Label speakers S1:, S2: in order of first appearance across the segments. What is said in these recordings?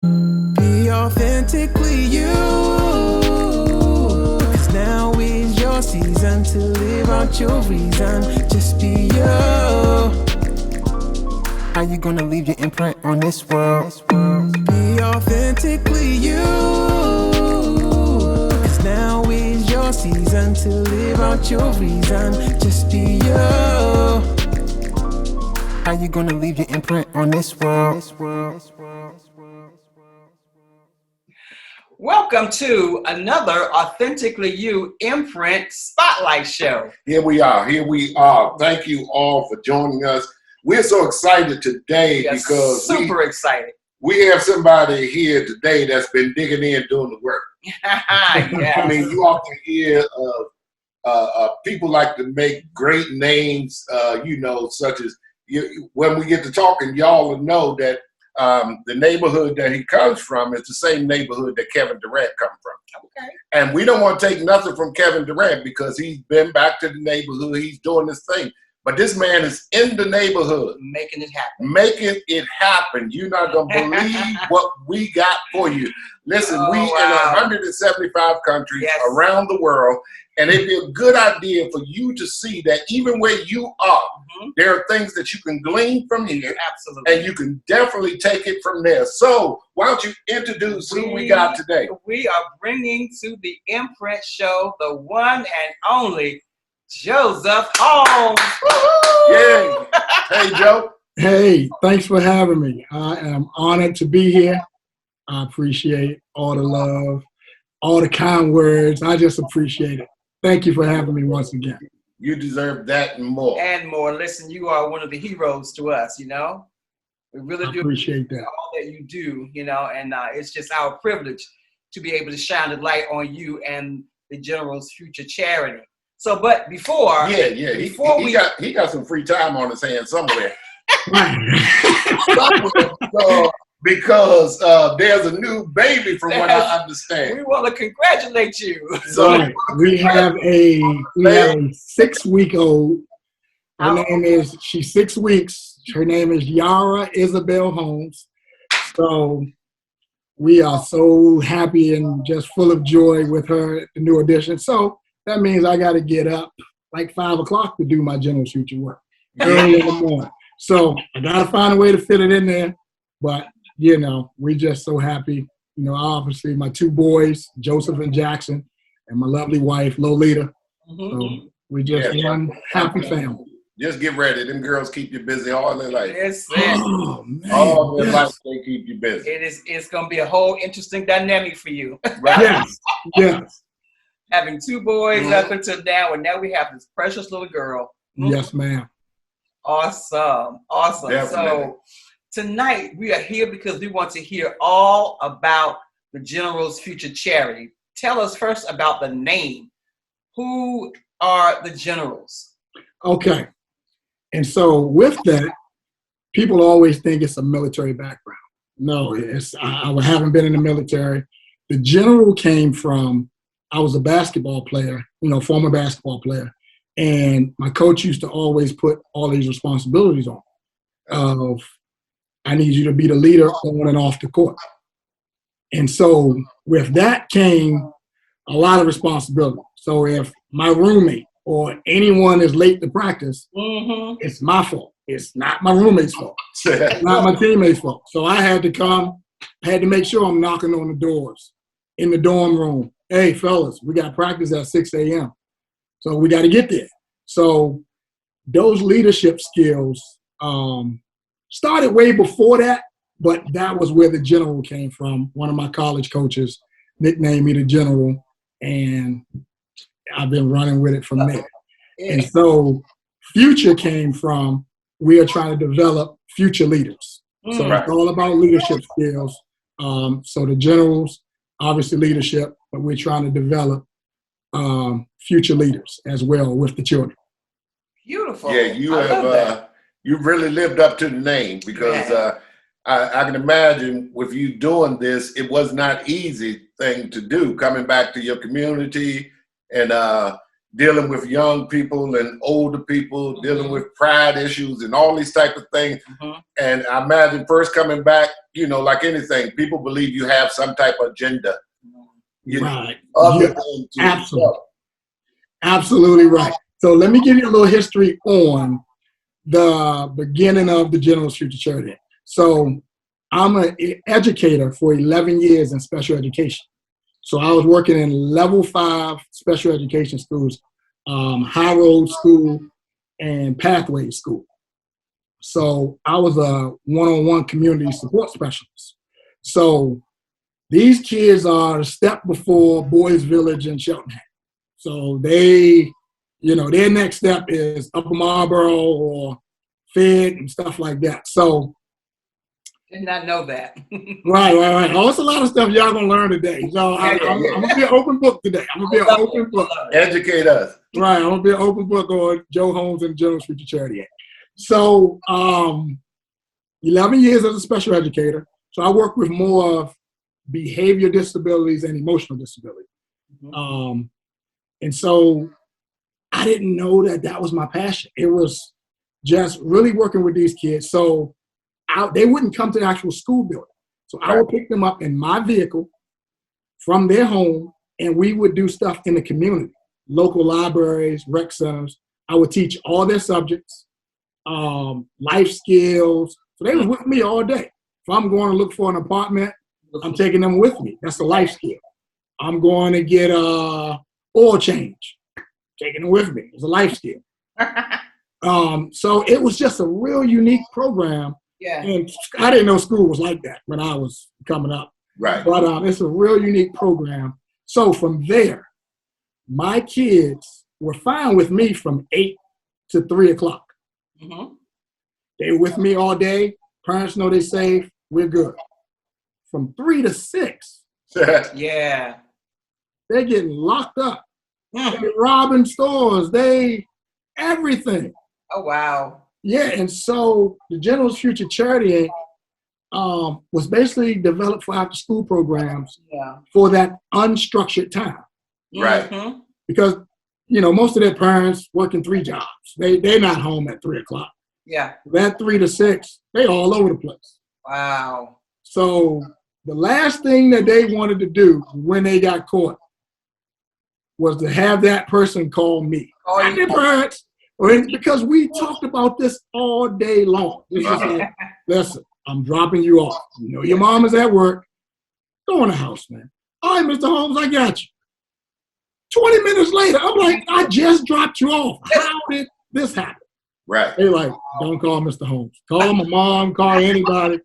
S1: Be authentically you. 'Cause now is your season to live out your reason. Just be you. How you gonna leave your imprint on this world? Be authentically you. 'Cause now is your season to live out your reason. Just be you. How you gonna leave your imprint on this world?
S2: Welcome to another Authentically You Imprint Spotlight Show.
S3: Here we are. Thank you all for joining us. We're so excited today because
S2: super excited.
S3: We have somebody here today that's been digging in doing the work.
S2: Yes.
S3: I mean, you often hear of people like to make great names, such as when we get to talking, y'all will know that the neighborhood that he comes from is the same neighborhood that Kevin Durant comes from.
S2: Okay.
S3: And we don't want to take nothing from Kevin Durant because he's been back to the neighborhood. He's doing this thing. But this man is in the neighborhood.
S2: Making it happen.
S3: Making it happen. You're not going to believe what we got for you. Listen, we in 175 countries around the world. And it'd be a good idea for you to see that even where you are, there are things that you can glean from here.
S2: Absolutely.
S3: And you can definitely take it from there. So why don't you introduce who we got today?
S2: We are bringing to the Imprint Show the one and only Joseph Holmes.
S3: Yeah. Hey, Joe.
S4: Hey, thanks for having me. I am honored to be here. I appreciate all the love, all the kind words. I just appreciate it. Thank you for having me once again.
S3: You deserve that and more.
S2: And more. Listen, you are one of the heroes to us, We really do
S4: appreciate that.
S2: All that you do, and it's just our privilege to be able to shine the light on you and the General's Future Charity. So, but before,
S3: he got some free time on his hands somewhere. Because there's a new baby, from what I understand.
S2: We want to congratulate you.
S4: So right. we have a 6-week-old. She's 6 weeks. Her name is Yara Isabel Holmes. So we are so happy and just full of joy with her, the new addition. So that means I got to get up like 5 o'clock to do my General's Future work early in the morning. So I got to find a way to fit it in there. But, we're just so happy. Obviously my 2 boys, Joseph and Jackson, and my lovely wife, Lolita. So we're just one happy family.
S3: Just get ready. Them girls keep you busy all their life.
S4: Oh, man.
S3: All their life they keep you busy.
S2: It's going to be a whole interesting dynamic for you.
S3: Right?
S4: Yes.
S2: Having 2 boys up until now, and now we have this precious little girl.
S4: Yes, ma'am.
S2: Awesome.
S3: Definitely.
S2: So tonight we are here because we want to hear all about the General's Future Charity. Tell us first about the name. Who are the Generals?
S4: Okay. And so with that, people always think it's a military background. No, I haven't been in the military. The General came from, I was a basketball player, former basketball player. And my coach used to always put all these responsibilities on of, I need you to be the leader on and off the court. And so with that came a lot of responsibility. So if my roommate or anyone is late to practice, it's my fault. It's not my roommate's fault. It's not my teammate's fault. So I had to make sure I'm knocking on the doors in the dorm room. Hey, fellas, we got practice at 6 a.m. So we got to get there. So those leadership skills started way before that, but that was where the General came from. One of my college coaches nicknamed me the General, and I've been running with it from there. And so future came from, we are trying to develop future leaders. So it's all about leadership skills. So the Generals, obviously leadership, but we're trying to develop future leaders as well with the children.
S2: Beautiful.
S3: Yeah, you've really lived up to the name because I can imagine with you doing this, it was not easy thing to do, coming back to your community and dealing with young people and older people, dealing with pride issues and all these type of things. And I imagine first coming back, you know, like anything, people believe you have some type of agenda. You
S4: Right.
S3: know, other
S4: Yeah,
S3: than to
S4: absolutely. Absolutely right. So let me give you a little history on the beginning of the General's Future Charity. So I'm an educator for 11 years in special education. So I was working in level 5 special education schools, High Road School and Pathway School. So I was a one-on-one community support specialist. So these kids are a step before Boys Village and Cheltenham. So they, you know, their next step is Upper Marlboro or Fed and stuff like that. So
S2: Did not know that.
S4: right. Oh, it's a lot of stuff y'all gonna learn today. So I'm gonna be an open book today. I'm gonna be an open book.
S3: educate us.
S4: Right, I'm gonna be an open book on Joe Holmes and General's Future Charity Act. So 11 years as a special educator. So I work with more of behavior disabilities and emotional disabilities. And so I didn't know that that was my passion. It was just really working with these kids. So they wouldn't come to the actual school building. So I would pick them up in my vehicle from their home, and we would do stuff in the community, local libraries, rec centers. I would teach all their subjects, life skills. So they was with me all day. If I'm going to look for an apartment, I'm taking them with me. That's a life skill. I'm going to get oil change, taking them with me. It's a life skill. So it was just a real unique program.
S2: Yeah.
S4: And I didn't know school was like that when I was coming up.
S3: Right.
S4: But it's a real unique program. So from there, my kids were fine with me from 8 to 3 o'clock. They were with me all day. Parents know they're safe. We're good. From 3 to 6,
S2: Yeah.
S4: they're getting locked up. They're robbing stores. Everything.
S2: Oh, wow.
S4: Yeah, and so the General's Future Charity was basically developed for after school programs for that unstructured time.
S3: Right.
S4: Because, you know, most of their parents working 3 jobs. They're not home at 3 o'clock.
S2: Yeah.
S4: That 3 to 6, they all over the place.
S2: Wow.
S4: So the last thing that they wanted to do when they got caught was to have that person call me. Not their parents. Because we talked about this all day long. This is like, listen, I'm dropping you off. You know, your mom is at work. Go in the house, man. All right, Mr. Holmes, I got you. 20 minutes later, I'm like, I just dropped you off. How did this happen?
S3: Right.
S4: They're like, don't call Mr. Holmes. Call my mom, call anybody.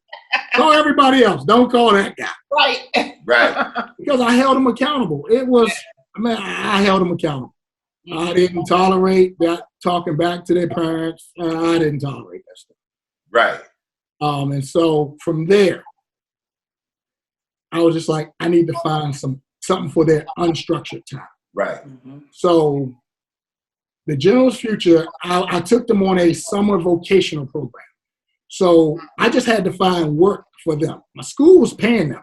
S4: Call everybody else. Don't call that guy.
S2: Right.
S3: Right.
S4: Because I held him accountable. I held him accountable. I didn't tolerate that talking back to their parents. I didn't tolerate that stuff.
S3: Right.
S4: And so from there, I was just like, I need to find something for their unstructured time.
S3: Right.
S4: So the General's Future, I took them on a summer vocational program. So I just had to find work for them. My school was paying them.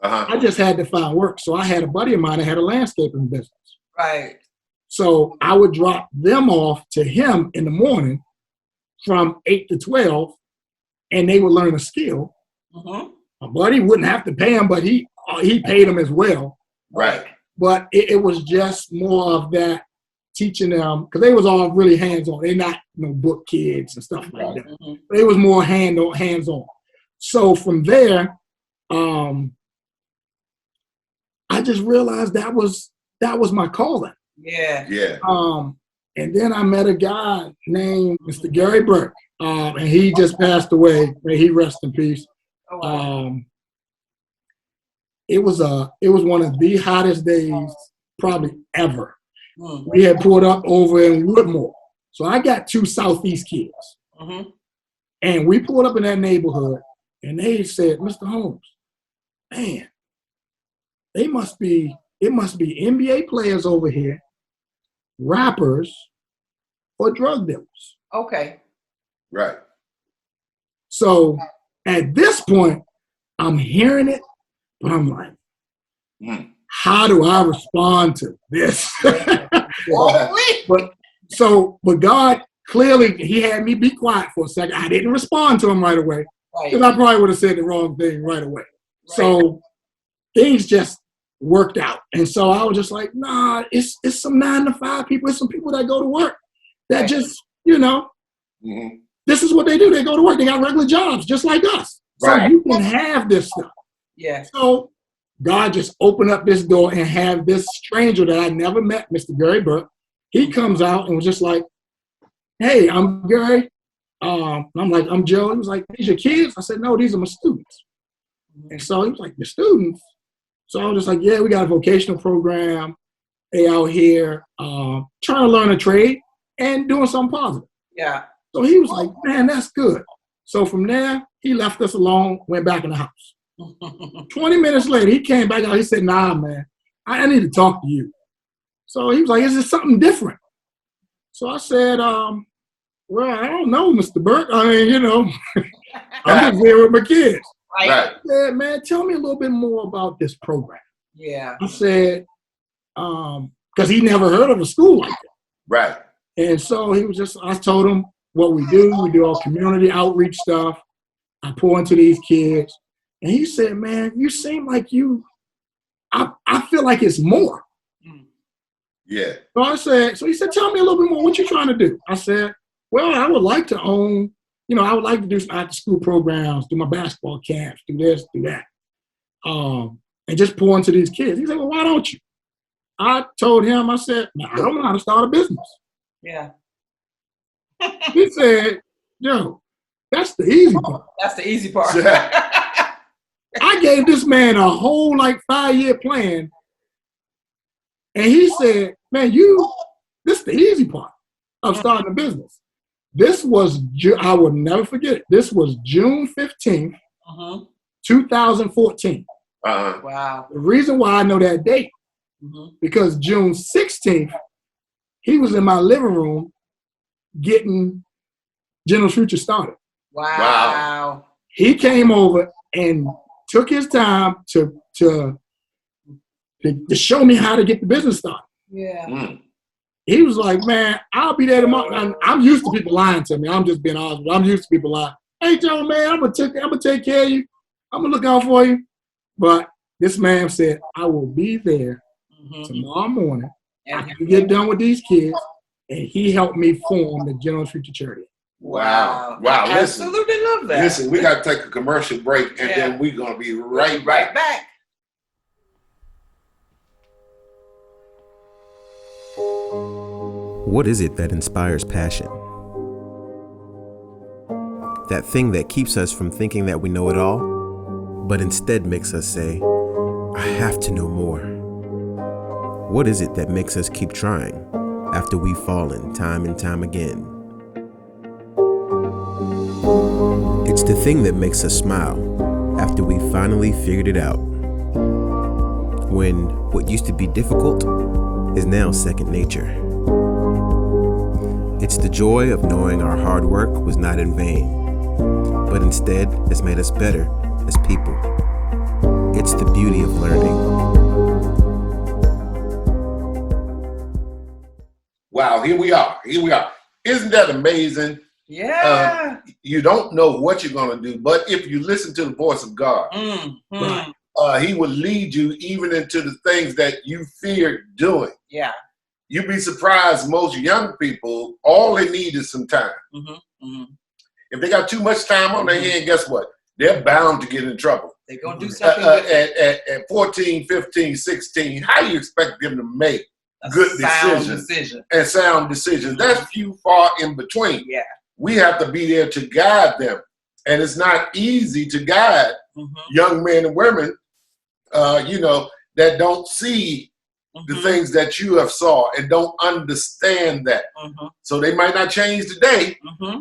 S4: I just had to find work. So I had a buddy of mine that had a landscaping business.
S2: Right.
S4: So I would drop them off to him in the morning from 8 to 12, and they would learn a skill. My buddy wouldn't have to pay him, but he paid them as well.
S3: Right.
S4: But it was just more of that teaching them, because they was all really hands-on. They're not book kids and stuff like that. They was more hands-on. So from there, I just realized that was my calling.
S2: Yeah.
S3: Yeah.
S4: And then I met a guy named Mr. Gary Burke, and he just passed away. May he rest in peace.
S2: Oh, wow.
S4: It was one of the hottest days probably ever. We had pulled up over in Woodmore. So I got 2 Southeast kids. And we pulled up in that neighborhood, and they said, Mr. Holmes, man, it must be NBA players over here, rappers, or drug dealers.
S2: Okay.
S3: Right.
S4: So at this point, I'm hearing it, but I'm like, how do I respond to this? But God clearly, he had me be quiet for a second. I didn't respond to him right away because I probably would have said the wrong thing right away. Right. So things just worked out. And so I was just like, nah, it's some 9 to 5 people. It's some people that go to work that just, this is what they do. They go to work. They got regular jobs just like us. So you can have this stuff.
S2: Yeah.
S4: So God just opened up this door and have this stranger that I never met, Mr. Gary Burke. He comes out and was just like, hey, I'm Gary. And I'm like, I'm Joe. He was like, these your kids? I said, no, these are my students. And so he was like, your students? So I was just like, yeah, we got a vocational program. They out here trying to learn a trade and doing something positive.
S2: Yeah.
S4: So he was like, man, that's good. So from there, he left us alone, went back in the house. 20 minutes later, he came back out. He said, nah, man, I need to talk to you. So he was like, is this something different? So I said, well, I don't know, Mr. Burke. I mean, I'm just here with my kids.
S2: Right.
S4: I said, man, tell me a little bit more about this program.
S2: Yeah.
S4: I said, because he never heard of a school like that.
S3: Right.
S4: And so I told him what we do. We do all community outreach stuff. I pour into these kids. And he said, man, you seem like I feel like it's more.
S3: Yeah.
S4: So he said, tell me a little bit more. What you trying to do? I said, well, I would like to own, I would like to do some after school programs, do my basketball camps, do this, do that. And just pour into these kids. He said, well, why don't you? I told him, I said, I don't know how to start a business.
S2: Yeah.
S4: He said, Joe, that's the easy part.
S2: That's the easy part.
S4: I gave this man a whole 5-year plan. And he said, man, this is the easy part of starting a business. This was, I will never forget it. This was June 15th, 2014.
S2: Wow.
S4: The reason why I know that date, because June 16th, he was in my living room getting General's Future started.
S2: Wow.
S4: He came over and took his time to show me how to get the business started.
S2: Yeah.
S4: He was like, man, I'll be there tomorrow. I'm used to people lying to me. I'm just being honest. I'm used to people lying. Hey, Joe, man, I'm gonna take care of you. I'm gonna look out for you. But this man said, I will be there tomorrow morning. I can get done with these kids. And he helped me form the General's Future Charity.
S3: Wow.
S2: I absolutely love that.
S3: Listen, we got to take a commercial break, and then we're going to be right back.
S1: What is it that inspires passion? That thing that keeps us from thinking that we know it all, but instead makes us say, I have to know more. What is it that makes us keep trying after we've fallen time and time again? It's the thing that makes us smile after we finally figured it out. When what used to be difficult is now second nature. It's the joy of knowing our hard work was not in vain, but instead has made us better as people. It's the beauty of learning.
S3: Wow, here we are. Isn't that amazing?
S2: Yeah.
S3: You don't know what you're going to do, but if you listen to the voice of God, he will lead you even into the things that you feared doing.
S2: Yeah.
S3: You'd be surprised, most young people, all they need is some time. If they got too much time on their hand, guess what? They're bound to get in trouble.
S2: They're going to do something with it.
S3: At 14, 15, 16, how do you expect them to make good decisions and sound decisions? That's few far in between.
S2: Yeah.
S3: We have to be there to guide them. And it's not easy to guide young men and women, that don't see the things that you have saw and don't understand that. So they might not change today,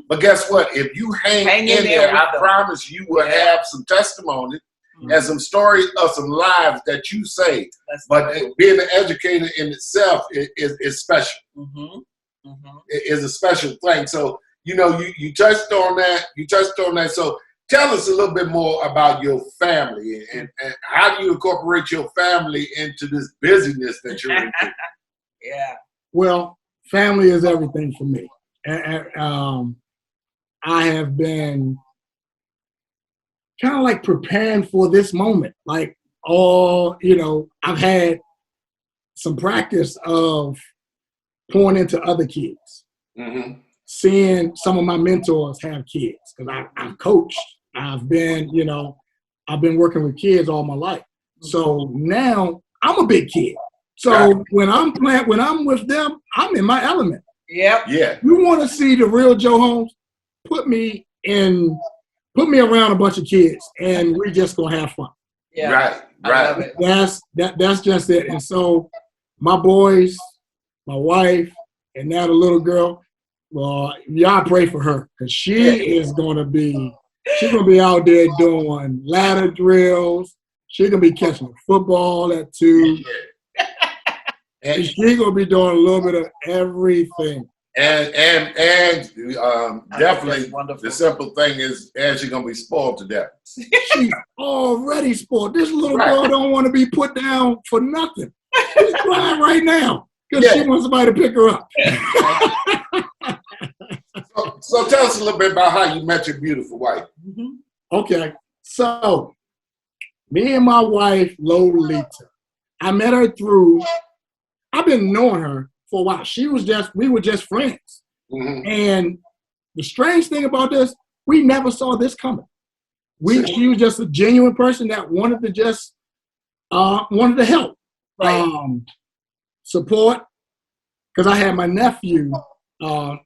S3: but guess what? If you hang in there, I promise you will have some testimony and some stories of some lives that you saved. But being an educator in itself is special. It is a special thing. So, you touched on that. So tell us a little bit more about your family and how do you incorporate your family into this busyness that you're into?
S2: Yeah.
S4: Well, family is everything for me. I have been kind of like preparing for this moment. Like, I've had some practice of pouring into other kids, seeing some of my mentors have kids, because I've coached. I've been working with kids all my life. So now I'm a big kid. So when I'm with them, I'm in my element.
S2: Yep.
S3: Yeah.
S4: You want to see the real Joe Holmes? Put me around a bunch of kids, and we're just gonna have fun.
S2: Yeah.
S3: Right.
S2: I love it.
S4: That's just it. And so my boys, my wife, and now the little girl. Well, y'all pray for her, because she's gonna be out there doing ladder drills. She's gonna be catching the football at 2. And she's gonna be doing a little bit of everything.
S3: And definitely the simple thing is, and she's gonna be spoiled to death.
S4: She's already spoiled. This little girl don't want to be put down for nothing. She's crying right now because she wants somebody to pick her up.
S3: So tell us a little bit about how you met your beautiful wife.
S4: Okay, so me and my wife Lolita, I met her through. I've been knowing her for a while. We were just friends. And the strange thing about this, we never saw this coming. She was just a genuine person that wanted to help, support. Because I had my nephew,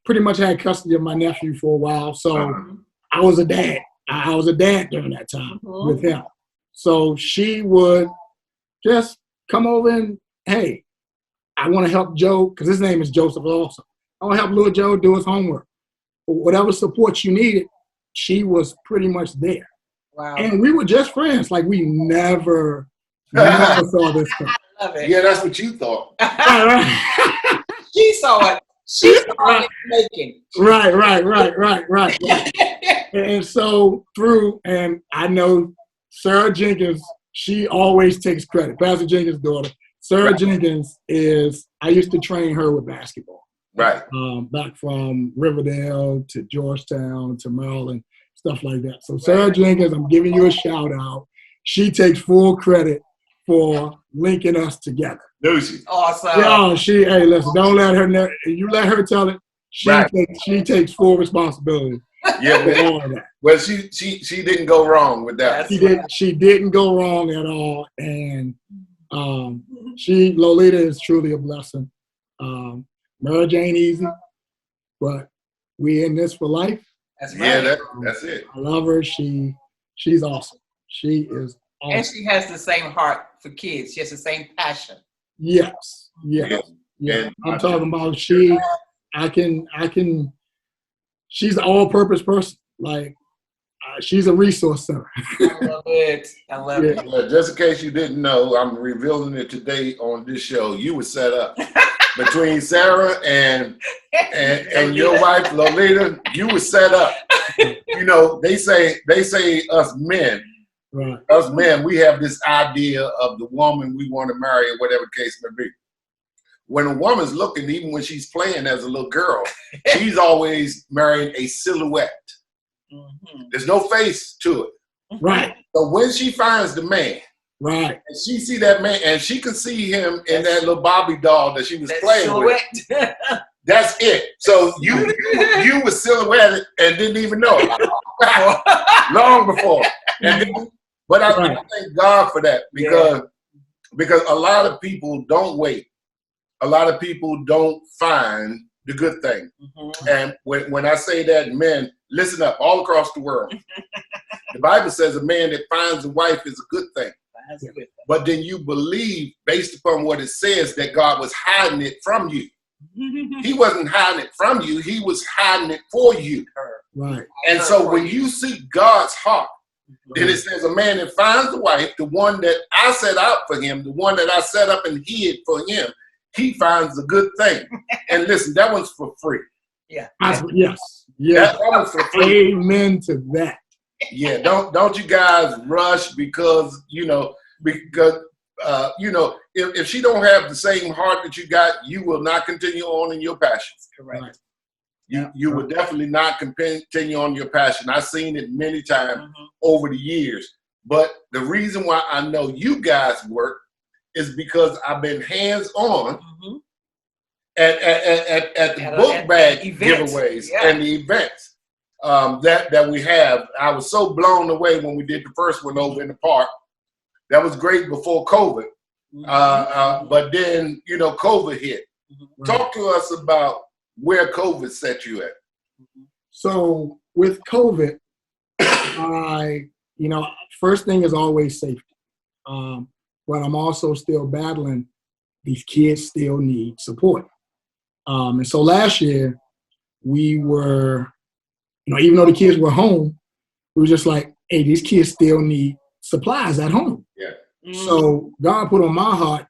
S4: pretty much had custody of my nephew for a while. So I was a dad. I was a dad during that time with him. So she would just come over and, hey, I want to help Joe, because his name is Joseph also. I want to help little Joe do his homework. Whatever support you needed, she was pretty much there.
S2: Wow.
S4: And we were just friends. Like, we never saw this coming.
S2: I love it.
S3: Yeah, that's what you thought.
S2: She saw it. She saw it making.
S4: Right. And so and I know Sarah Jenkins, she always takes credit. Pastor Jenkins' daughter. Sarah Jenkins I used to train her with basketball.
S3: Right.
S4: Back from Riverdale to Georgetown to Maryland, stuff like that. So Sarah Jenkins, I'm giving you a shout out. She takes full credit for linking us together.
S3: Lucy.
S2: Awesome.
S4: Yo, hey, listen, don't let her, you let her tell it. She takes full responsibility.
S3: Yeah,
S4: for all of that.
S3: Well, she didn't go wrong with that.
S4: She didn't go wrong at all. And Lolita is truly a blessing. Marriage ain't easy, but we in this for life.
S2: That's right.
S3: Yeah, that's it.
S4: I love her. She's awesome. She is awesome.
S2: And she has the same heart for kids. She has the same passion.
S4: Yes.
S3: And
S4: I'm talking about she's an all-purpose person. Like, she's a resource center.
S2: I love it.
S3: Well, just in case you didn't know, I'm revealing it today on this show. You were set up between Sarah and your wife Lolita. You were set up. You know, they say us men.
S4: Right.
S3: Us men, we have this idea of the woman we want to marry, or whatever the case may be. When a woman's looking, even when she's playing as a little girl, she's always marrying a silhouette. There's no face to it.
S4: Right.
S3: So when she finds the man,
S4: right,
S3: and she see that man, and she can see him in that little Barbie doll that she was playing with. That's it. So you were silhouetted and didn't even know it. Long before. But I thank God for that, because a lot of people don't wait. A lot of people don't find the good thing. And when I say that, men, listen up, all across the world. The Bible says a man that finds a wife is a good thing. But then you believe, based upon what it says, that God was hiding it from you. He wasn't hiding it from you. He was hiding it for you.
S4: Right.
S3: And so when you seek God's heart, then it says a man that finds a wife, the one that I set out for him, the one that I set up and hid for him, he finds a good thing. And listen, that one's for free.
S4: Yes. That one's for free. Amen to that.
S3: Yeah, don't you guys rush because you know, if she don't have the same heart that you got, you will not continue on in your passion.
S2: Correct.
S3: You will definitely not continue on your passion. I've seen it many times over the years. But the reason why I know you guys work is because I've been hands-on at the book bag giveaways and the events that we have. I was so blown away when we did the first one over in the park. That was great before COVID. But then, you know, COVID hit. Talk to us about where COVID set you at.
S4: So with COVID, first thing is always safety. But I'm also still battling, these kids still need support. And so last year we were, even though the kids were home, we were just like, hey, these kids still need supplies at home.
S3: Yeah.
S4: So God put on my heart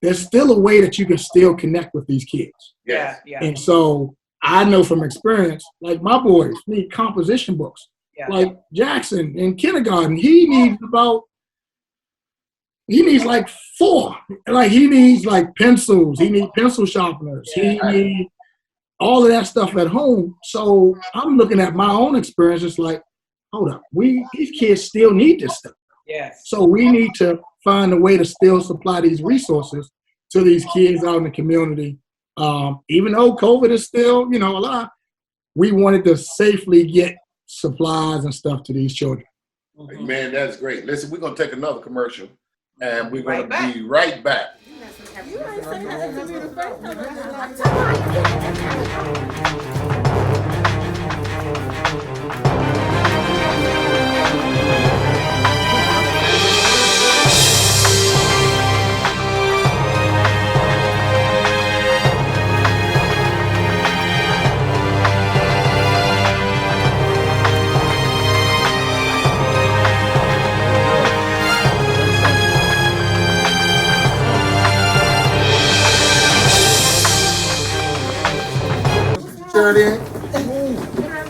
S4: there's still a way that you can still connect with these kids.
S2: Yeah.
S4: And so I know from experience, like my boys need composition books.
S2: Yeah.
S4: Like Jackson in kindergarten, he needs like 4. Like he needs like pencils, he needs pencil sharpeners, he needs all of that stuff at home. So I'm looking at my own experience, it's like, hold up, these kids still need this stuff.
S2: Yes.
S4: So we need to find a way to still supply these resources to these kids out in the community. Even though COVID is still, alive, we wanted to safely get supplies and stuff to these children.
S3: Man, that's great. Listen, we're going to take another commercial, and we're going to be right back.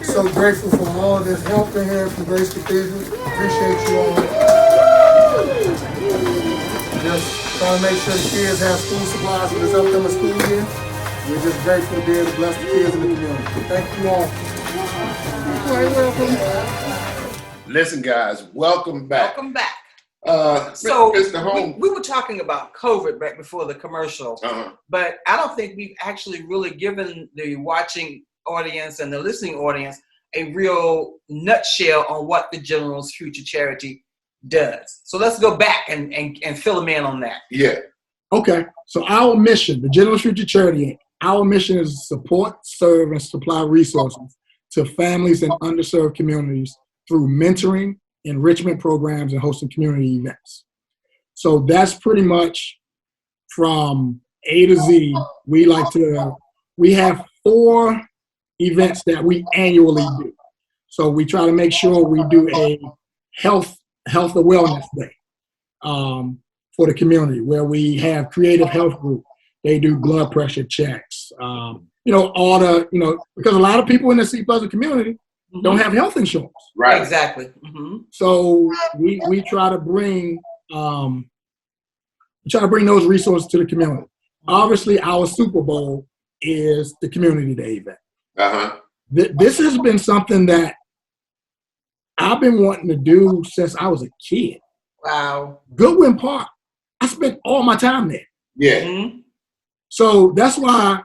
S4: So grateful for all this help in here from Grace Cathedral. Appreciate you all. Just trying to make sure the kids have school supplies for this upcoming school year. We're just grateful to be able to bless the kids in the community. Thank you all. You're welcome.
S3: Listen, guys, welcome back.
S2: Welcome back.
S3: So, Mr. Holmes,
S2: we were talking about COVID right before the commercial, but I don't think we've actually really given the watching audience and the listening audience a real nutshell on what the General's Future Charity does. So let's go back and fill them in on that.
S3: Yeah.
S4: Okay. So our mission, the General's Future Charity, our mission is to support, serve, and supply resources to families in underserved communities through mentoring, enrichment programs, and hosting community events. So that's pretty much from A to Z. We have 4 events that we annually do. So we try to make sure we do a health and wellness day for the community, where we have creative health group. They do blood pressure checks. Because a lot of people in the Sea Pleasant community don't have health insurance.
S3: Right.
S2: Exactly.
S4: So we try to bring those resources to the community. Obviously, our Super Bowl is the community day event. This has been something that I've been wanting to do since I was a kid.
S2: Wow.
S4: Goodwin Park, I spent all my time there.
S3: Yeah.
S4: So that's why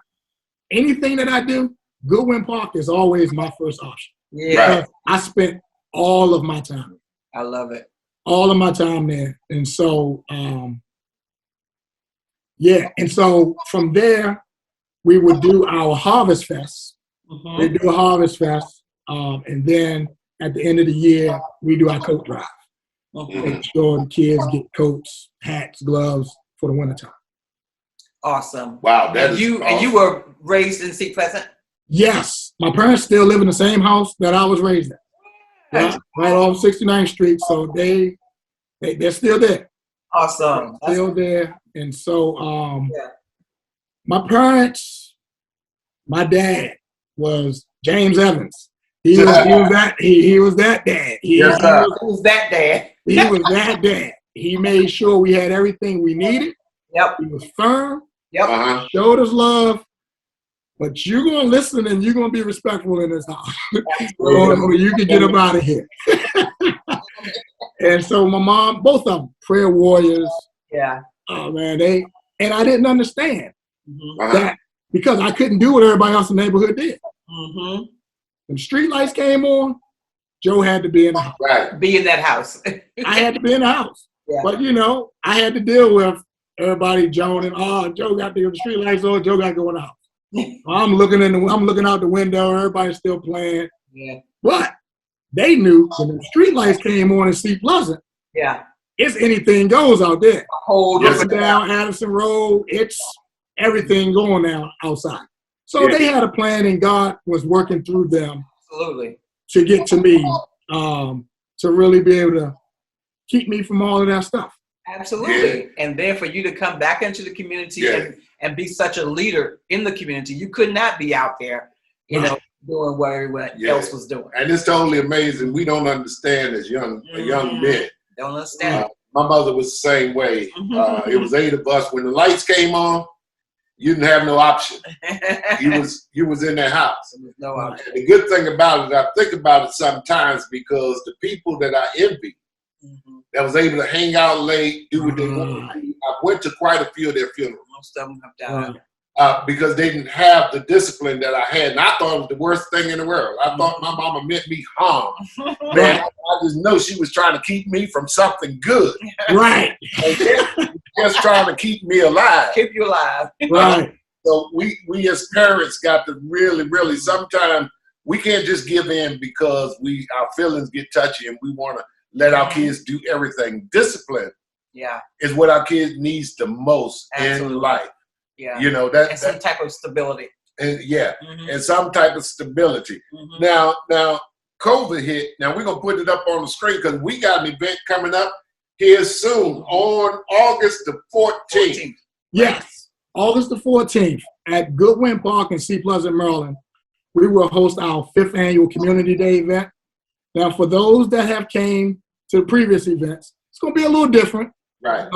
S4: anything that I do, Goodwin Park is always my first option.
S2: Yeah.
S3: Right.
S4: I spent all of my time.
S2: I love it.
S4: All of my time there. And so, And so from there, we would do our Harvest Fest. We do a Harvest Fest. And then at the end of the year, we do our coat drive. Make sure the kids get coats, hats, gloves for the wintertime.
S2: Awesome.
S3: Wow.
S2: And you were raised in Sea Pleasant?
S4: Yes. My parents still live in the same house that I was raised in. Right off 69th Street. So they're still there.
S2: Awesome.
S4: Still there. And so my parents, my dad was James Evans. He was that dad. He was that dad.
S2: Who's that dad?
S4: He was that dad. He made sure we had everything we needed.
S2: Yep.
S4: He was firm,
S2: Yep.
S4: showed us love, but you're going to listen and you're going to be respectful in this house. Or you can get them out of here. And so my mom, both of them, prayer warriors.
S2: Yeah.
S4: Oh, man, and I didn't understand
S2: Mm-hmm.
S4: that because I couldn't do what everybody else in the neighborhood did.
S2: Mm-hmm.
S4: When street lights came on, Joe had to be in the house.
S3: Right.
S2: Be in that house.
S4: I had to be in the house.
S2: Yeah.
S4: But, I had to deal with everybody joning. Oh, Joe got to get the street lights on. Joe got to go in the house. I'm looking out the window. Everybody's still playing.
S2: Yeah.
S4: But they knew when the street lights came on in Sea Pleasant,
S2: Yeah.
S4: it's anything goes out there.
S2: Hold
S3: Yes,
S2: up.
S4: Down Addison Road, it's everything going now outside. So
S3: Yeah.
S4: they had a plan, and God was working through them
S2: Absolutely.
S4: to get to me, to really be able to keep me from all of that stuff.
S2: Absolutely. And then for you to come back into the community
S3: Yeah.
S2: and be such a leader in the community, you could not be out there, doing what everyone else was doing.
S3: And it's totally amazing. We don't understand as young men.
S2: Don't understand.
S3: My mother was the same way.
S2: Mhm.
S3: It was 8 of us. When the lights came on, you didn't have no option. You was in that house.
S2: There's no option.
S3: And the good thing about it, I think about it sometimes because the people that I envy
S2: Mhm.
S3: that was able to hang out late, do what they wanted to do. I went to quite a few of their funerals
S2: Most of them have died.
S3: because they didn't have the discipline that I had. And I thought it was the worst thing in the world. I thought my mama meant me harm. Man, I just know she was trying to keep me from something good.
S4: Right.
S3: Just trying to keep me alive.
S2: Keep you alive.
S4: Right.
S3: So we as parents got to really sometimes we can't just give in because our feelings get touchy and we want to let our kids do everything. Discipline
S2: Yeah.
S3: is what our kids needs the most
S2: Absolutely.
S3: in life.
S2: Yeah.
S3: That
S2: And some type of stability.
S3: and
S2: Mhm.
S3: and some type of stability.
S2: Mhm.
S3: Now COVID hit. Now we're gonna put it up on the screen because we got an event coming up here soon on August the 14th.
S2: 14th.
S4: Yes. August the 14th at Goodwin Park in Sea Pleasant, Maryland, we will host our 5th annual Community Day event. Now, for those that have came to the previous events, it's going to be a little different.
S3: Right.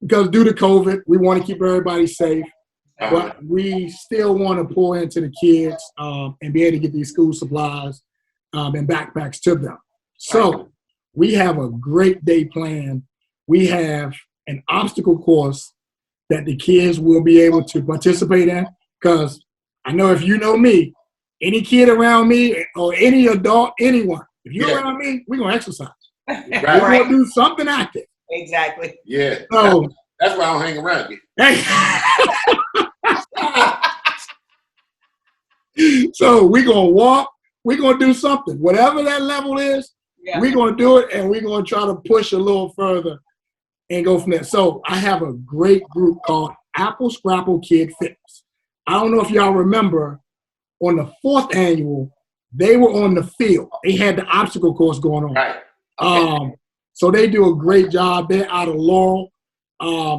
S4: Because due to COVID, we want to keep everybody safe,
S3: Uh-huh.
S4: but we still want to pour into the kids and be able to get these school supplies and backpacks to them. So we have a great day planned. We have an obstacle course that the kids will be able to participate in, because I know if you know me, any kid around me or any adult, anyone, if you're around me, we're going to exercise. We're going to do something active.
S2: Exactly.
S3: Yeah.
S4: So,
S3: That's why I don't hang around you.
S4: So we're going to walk. We're going to do something. Whatever that level is,
S2: Yeah.
S4: we're going to do it, and we're going to try to push a little further and go from there. So I have a great group called Apple Scrapple Kid Fitness. I don't know if y'all remember, on the 4th annual, they were on the field. They had the obstacle course going on.
S3: Right.
S4: So they do a great job. They're out of Laurel.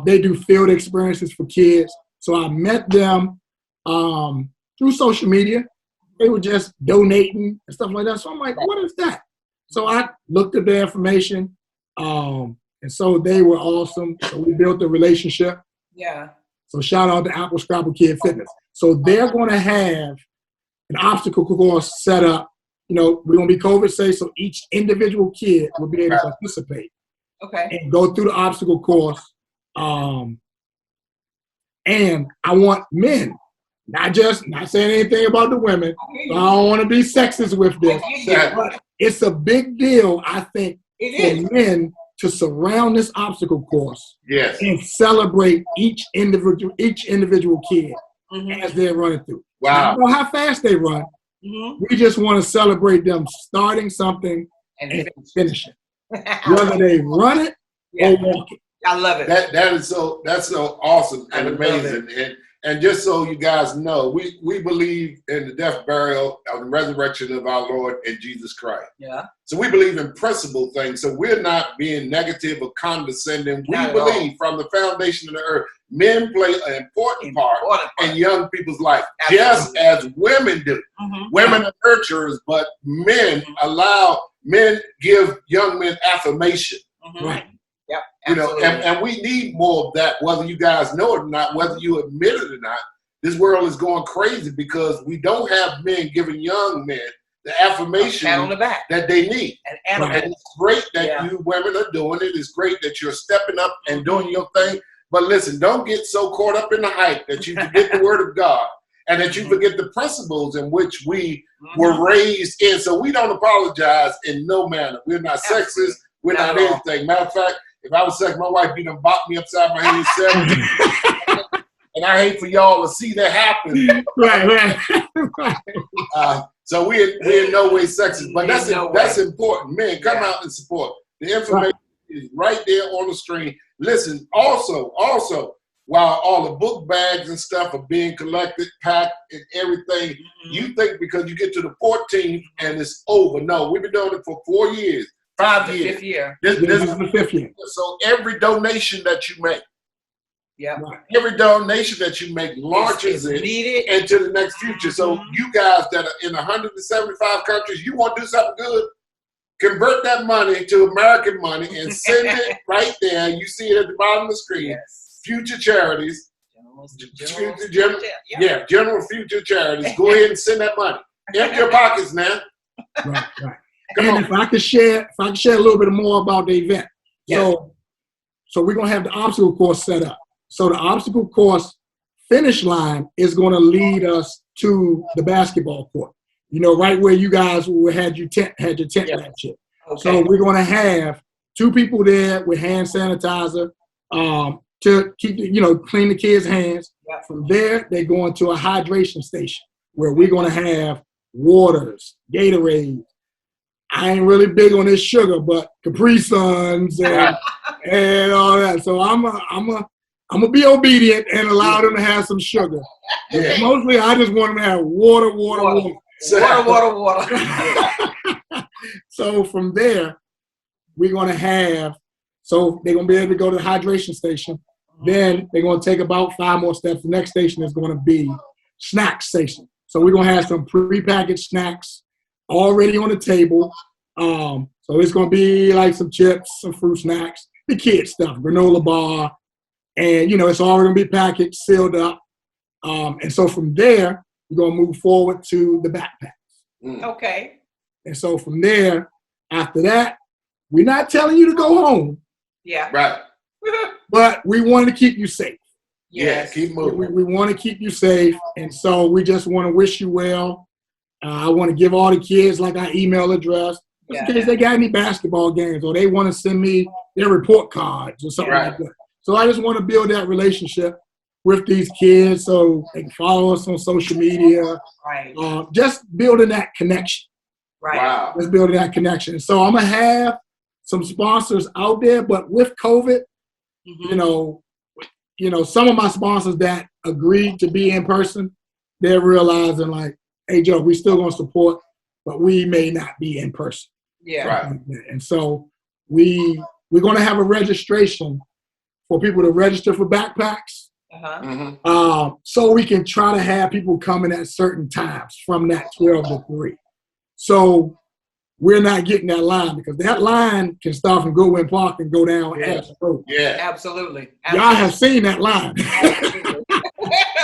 S4: They do field experiences for kids. So I met them through social media. They were just donating and stuff like that. So I'm like, what is that? So I looked at their information, and so they were awesome. So we built a relationship.
S2: Yeah.
S4: So shout out to Apple Scrapple Kid Fitness. So they're going to have an obstacle course set up. We're going to be COVID safe, so each individual kid will be able to participate
S2: Okay.
S4: and go through the obstacle course. And I want men, not saying anything about the women. So I don't want to be sexist with this. But it's a big deal, I think,
S2: It
S4: for
S2: is.
S4: men to surround this obstacle course
S3: Yes.
S4: and celebrate each individual kid
S2: Mhm.
S4: as they're running through. I
S3: Wow.
S4: don't know how fast they run.
S2: Mhm.
S4: We just want to celebrate them starting something
S2: And
S4: and
S2: finish.
S4: finishing, whether they run it
S2: Yeah.
S4: or walk it.
S2: I love it.
S3: That's so awesome and
S2: I love
S3: amazing. And just so you guys know, we believe in the death, burial, and the resurrection of our Lord and Jesus Christ.
S2: Yeah.
S3: So we believe in principle things. So we're not being negative or condescending. We
S2: Not at
S3: believe from the foundation of the earth, men play an important part in young people's life, just as women do.
S2: Mhm.
S3: Women are nurturers, but men give young men affirmation.
S2: Mhm.
S4: Right.
S2: Yep.
S3: You know,
S2: Absolutely.
S3: and we need more of that, whether you guys know it or not, whether you admit it or not. This world is going crazy because we don't have men giving young men the affirmation
S2: Pat on the back.
S3: that they need.
S2: And
S3: And it's great that you women are doing it. It's great that you're stepping up and doing your thing. But listen, don't get so caught up in the hype that you forget the word of God and that you forget the principles in which we were raised in. So we don't apologize in no manner. We're not sexist. We're not anything. Matter of fact, if I was sexist, my wife be done bopped me upside my head 7 and I hate for y'all to see that happen.
S4: Right.
S3: So we're in no way sexist, but that's important. Men, come out and support. The information is right there on the screen. Listen, also, while all the book bags and stuff are being collected, packed, and everything, you think because you get to the 14th and it's over. No, we've been doing it for 4 years, 5 years.
S2: 5th year.
S3: This
S4: is the 5th year.
S3: So every donation that you make,
S2: Right.
S3: every donation that you make launches it into the next future. So you guys that are in 175 countries, you want to do something good, convert that money to American money and send it right there. You see it at the bottom of the screen.
S2: Yes.
S3: Future charities. General future charities. Go ahead and send that money. Empty your pockets now.
S4: Right. And if I could share a little bit more about the event. So we're gonna have the obstacle course set up. So the obstacle course finish line is going to lead us to the basketball court. You know, right where you guys had your tent last year. Okay. So we're going to have 2 people there with hand sanitizer to keep, clean the kids' hands. Yep. From there, they go into a hydration station where we're going to have waters, Gatorade. I ain't really big on this sugar, but Capri Suns and all that. So I'm gonna be obedient and allow them to have some sugar. Yeah. Mostly, I just want them to have water. So from there, we're gonna have. So they're gonna be able to go to the hydration station. Then they're gonna take about 5 more steps. The next station is gonna be snack station. So we're gonna have some prepackaged snacks already on the table. So it's gonna be like some chips, some fruit snacks, the kids stuff, granola bar. And, it's all going to be packaged, sealed up. And so from there, we're going to move forward to the backpacks.
S2: Okay.
S4: And so from there, after that, we're not telling you to go home.
S2: Yeah.
S3: Right.
S4: But we want to keep you safe.
S3: Yes. Keep moving.
S4: We want to keep you safe. And so we just want to wish you well. I want to give all the kids like our email address. Just in case they got any basketball games or they want to send me their report cards or something like that. So I just want to build that relationship with these kids so they can follow us on social media.
S2: Right.
S4: Just building that connection.
S2: Right.
S3: Wow.
S4: Just building that connection. So I'm going to have some sponsors out there, but with COVID, some of my sponsors that agreed to be in person, they're realizing like, hey, Joe, we still going to support, but we may not be in person.
S2: Yeah.
S3: Right.
S4: And so we're going to have a registration for people to register for backpacks. So we can try to have people coming at certain times from that 12 to 3. So we're not getting that line because that line can start from Goodwin Park and go down Ashland Road.
S3: Yeah.
S2: Absolutely.
S4: Y'all have seen that line.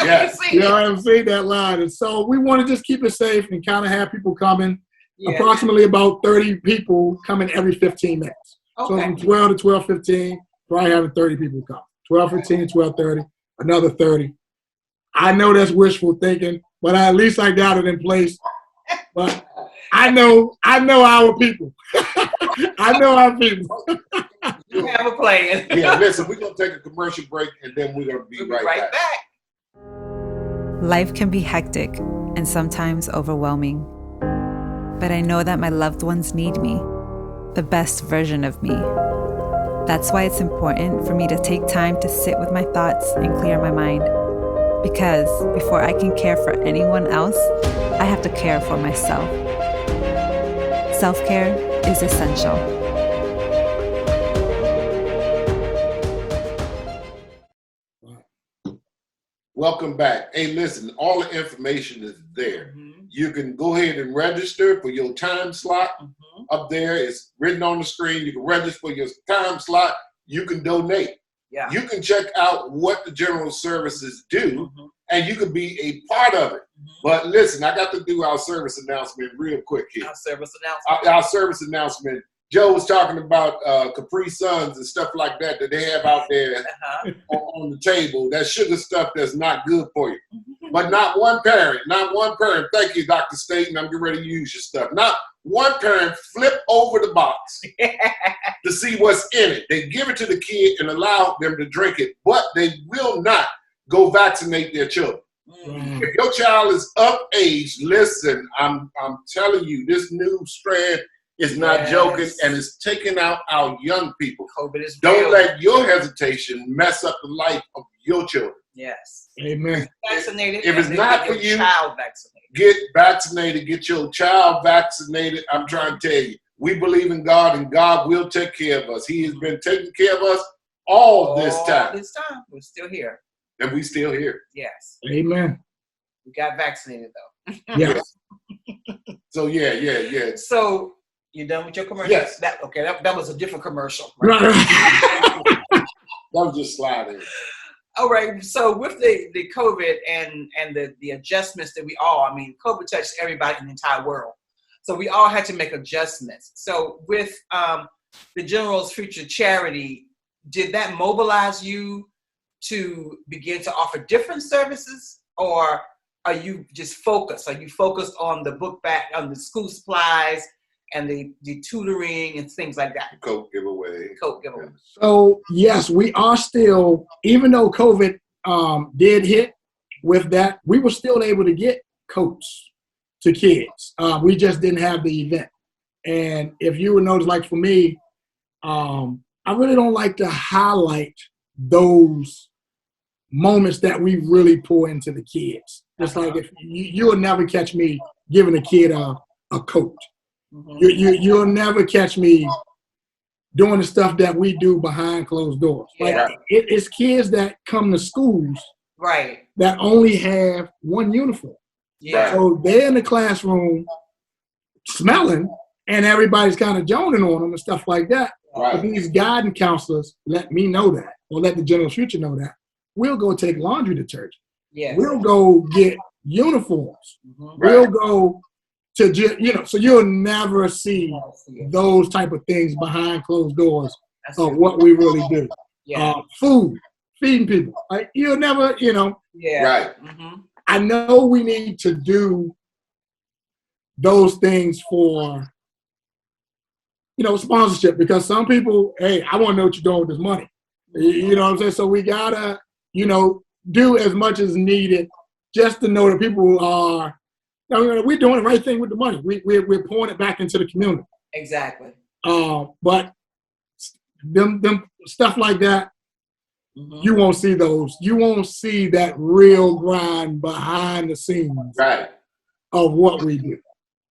S3: Yeah.
S4: Y'all have seen that line. And so we want to just keep it safe and kind of have people coming. Yeah. Approximately about 30 people coming every 15 minutes. Okay. So from 12 to 12:15, probably having 30 people come. 12:15, 12:30, another 30. I know that's wishful thinking, but I at least I got it in place. But I know our people. I know our people.
S2: You have a plan.
S3: Yeah, listen, we're going to take a commercial break and then we're going to be right back.
S5: Life can be hectic and sometimes overwhelming. But I know that my loved ones need me, the best version of me. That's why it's important for me to take time to sit with my thoughts and clear my mind. Because before I can care for anyone else, I have to care for myself. Self-care is essential.
S3: Welcome back. Hey, listen, all the information is there. You can go ahead and register for your time slot. Up there, it's written on the screen. You can register for your time slot. you can donate.
S2: Yeah.
S3: You can check out what the General Services do, and you can be a part of it. But listen, I got to do our service announcement real quick here.
S2: Our service announcement.
S3: Our service announcement. Joe was talking about Capri Suns and stuff like that they have out there on the table. That sugar stuff that's not good for you. But not one parent, thank you, Dr. Staten, I'm getting ready to use your stuff. Not one parent flip over the box to see what's in it. They give it to the kid and allow them to drink it, but they will not go vaccinate their children. If your child is of age, listen, I'm telling you, this new strand is not joking, and it's taking out our young people.
S2: COVID is
S3: Don't
S2: real.
S3: let your hesitation mess up the life of your children.
S2: Yes.
S4: Amen.
S2: Vaccinated.
S3: If it's
S2: and
S3: not
S2: get
S3: for
S2: your
S3: you,
S2: child vaccinated.
S3: Get vaccinated, get your child vaccinated. I'm trying to tell you, we believe in God, and God will take care of us. He has been taking care of us all this time.
S2: This time, we're still here.
S3: And we still here.
S2: Yes.
S4: Amen.
S2: We got vaccinated though.
S4: Yes.
S3: So yeah.
S2: So you done with your commercial?
S3: Yes.
S2: That was a different commercial.
S4: Right.
S3: That was just sliding.
S2: All right. So with the COVID and the adjustments that COVID touched everybody in the entire world. So we all had to make adjustments. So with the General's Future Charity, did that mobilize you to begin to offer different services, or are you just focused? Are you focused on the book bag, on the school supplies, and the tutoring and things like that?
S3: Coke giveaway.
S4: So yes, we are still, even though COVID did hit with that, we were still able to get coats to kids. We just didn't have the event. And if you would notice, like for me, I really don't like to highlight those moments that we really pour into the kids. It's like if you'll never catch me giving a kid a coat. You'll never catch me doing the stuff that we do behind closed doors.
S2: Yeah.
S4: Like it's kids that come to schools
S2: Right.
S4: that only have one uniform.
S2: Yeah.
S4: So they're in the classroom smelling, and everybody's kind of joning on them and stuff like that.
S3: Right.
S4: But these guidance counselors let me know that, or let the General Future know that. We'll go take laundry detergent.
S2: Yeah.
S4: We'll go get uniforms.
S3: Right.
S4: We'll go to, so you'll never see those type of things behind closed doors of what we really do.
S2: Yeah.
S4: Food, feeding people. Like, you'll never,
S2: Yeah.
S3: Right.
S4: I know we need to do those things for, sponsorship, because some people, hey, I want to know what you're doing with this money. You know what I'm saying? So we gotta, do as much as needed just to know that people are, we're doing the right thing with the money. We're pouring it back into the community.
S2: Exactly.
S4: But them stuff like that, you won't see those. You won't see that real grind behind the scenes of what we do.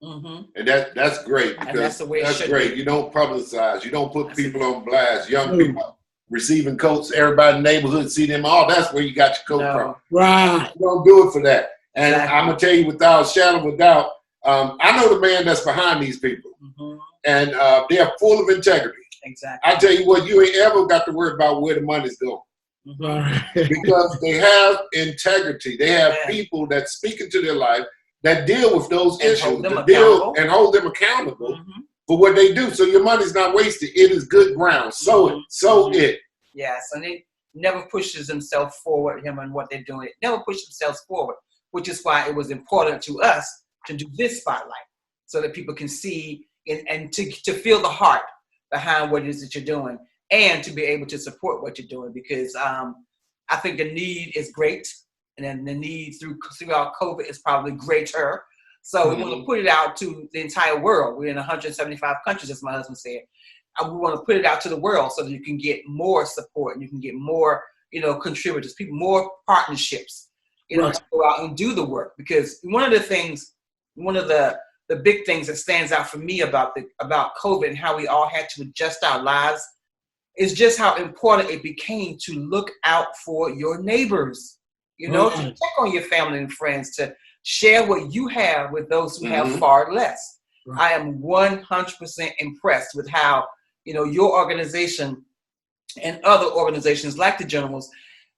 S3: And that's great, because
S2: that's the way it should
S3: great.
S2: be.
S3: You don't publicize. You don't put people on blast. Young people receiving coats. Everybody in the neighborhood see them. Oh, that's where you got your coat from.
S4: Right.
S3: You don't do it for that. And
S2: Exactly.
S3: I'm gonna tell you without a shadow of a doubt, I know the man that's behind these people, and they are full of integrity.
S2: Exactly.
S3: I tell you what, you ain't ever got to worry about where the money's going. Because they have integrity. They have people that speak into their life, that deal with those
S2: And
S3: issues,
S2: hold them
S3: that deal
S2: accountable.
S3: and hold them accountable for what they do. So your money's not wasted. It is good ground. Sow it.
S2: Yes, and it never pushes themselves forward, him and what they're doing. It never pushes themselves forward, which is why it was important to us to do this spotlight, so that people can see and to feel the heart behind what it is that you're doing, and to be able to support what you're doing, because I think the need is great, and then the need throughout COVID is probably greater. So we want to put it out to the entire world. We're in 175 countries, as my husband said. And we want to put it out to the world so that you can get more support, and you can get more, contributors, people, more partnerships, to go out and do the work. Because one of the big things that stands out for me about COVID and how we all had to adjust our lives is just how important it became to look out for your neighbors, to check on your family and friends, to share what you have with those who have far less. I am 100% impressed with how, your organization and other organizations like the Generals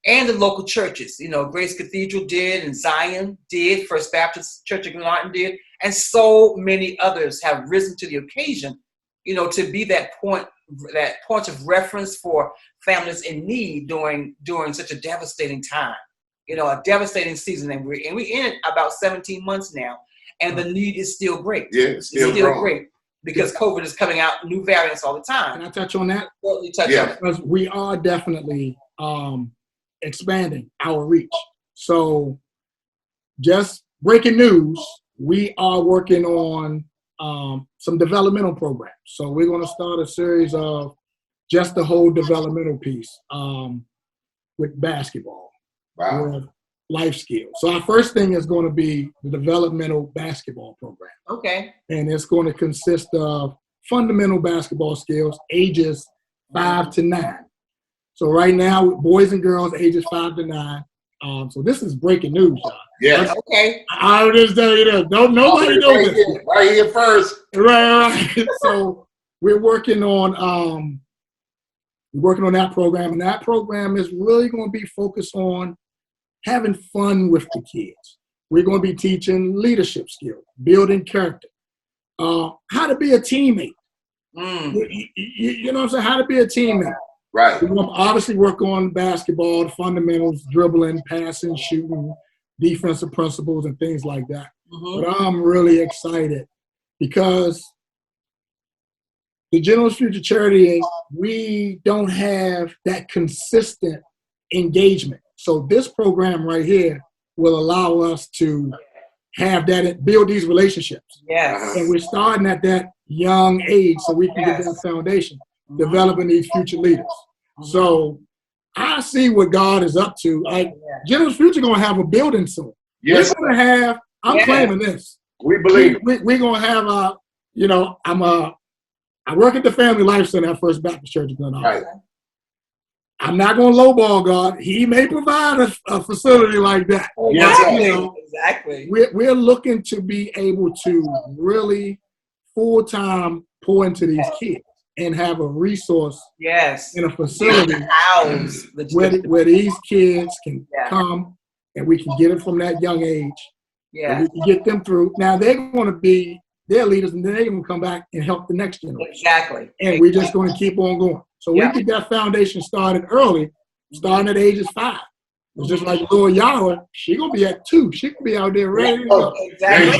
S2: and the local churches. You know, Grace Cathedral did, and Zion did, First Baptist Church of Glenarton did, and so many others have risen to the occasion, you know, to be that point of reference for families in need during such a devastating time. You know, a devastating season, and we're in about 17 months now, and the need is still great.
S3: Yeah, it's still
S2: great because COVID is coming out new variants all the time.
S4: Can I touch on that?
S2: Totally touch on it.
S4: Because we are definitely expanding our reach. So, just breaking news, we are working on some developmental programs. So we're going to start a series of just the whole developmental piece with basketball.
S3: Wow.
S4: With life skills. So our first thing is going to be the developmental basketball program.
S2: Okay.
S4: And it's going to consist of fundamental basketball skills, ages 5 to 9. So right now, boys and girls, ages 5 to 9. So this is breaking news, y'all.
S3: Yeah.
S2: Okay.
S4: I'll just tell you this. Nobody knows this.
S3: Right here first.
S4: Right. So we're working on that program, and that program is really going to be focused on having fun with the kids. We're going to be teaching leadership skills, building character, how to be a teammate. You know what I'm saying? How to be a teammate.
S3: Right.
S4: We're going to obviously work on basketball, the fundamentals, dribbling, passing, shooting, defensive principles, and things like that. But I'm really excited because the General's Future Charity, we don't have that consistent engagement. So this program right here will allow us to have that, build these relationships.
S2: Yes.
S4: And we're starting at that young age so we can get that foundation, developing these future leaders. So I see what God is up to. Like General's Future going to have a building soon.
S3: Yes.
S4: We're going to have, I'm claiming this.
S3: We believe.
S4: We're going to have a, you know, I work at the Family Life Center at First Baptist Church of Glenarton.
S3: Right.
S4: I'm not going to lowball God. He may provide a facility like that.
S2: Exactly.
S4: You know,
S2: Exactly.
S4: we're looking to be able to really full-time pour into these kids and have a resource in a facility where these kids can come and we can get it from that young age.
S2: Yeah.
S4: And we can get them through. Now they're going to be their leaders, and then they're going to come back and help the next generation.
S2: Exactly.
S4: And we're just going to keep on going. So we get that foundation started early, starting at ages 5. It's just like Lord Yahweh, she going to be at 2. She can be out there ready to go.
S2: Exactly.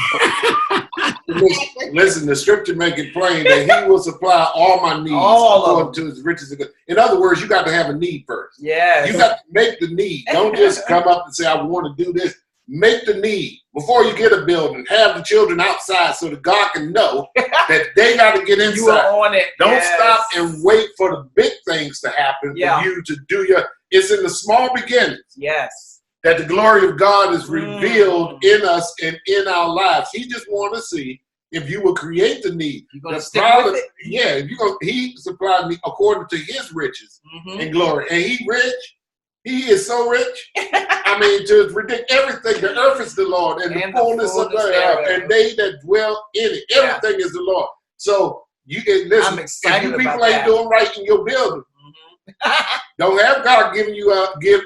S3: Listen, the scripture make it plain that he will supply all my needs according to his riches and good. In other words, you got to have a need first.
S2: Yeah.
S3: You got to make the need. Don't just come up and say, I want to do this. Make the need. Before you get a building, have the children outside so that God can know that they got to get inside.
S2: You are on it.
S3: Don't stop and wait for the big things to happen for you to do your. It's in the small beginnings.
S2: Yes.
S3: That the glory of God is revealed in us and in our lives. He just wants to see if you will create the need.
S2: You're going to stick with it?
S3: Yeah, if you go, he supplied me according to his riches and glory. And he rich. He is so rich. I mean, just ridiculous. Everything. The earth is the Lord, and the fullness of the earth, and they that dwell in it. Everything is the Lord. So you can listen.
S2: I'm excited
S3: if you people
S2: about
S3: ain't
S2: that.
S3: doing right in your building, don't have God giving you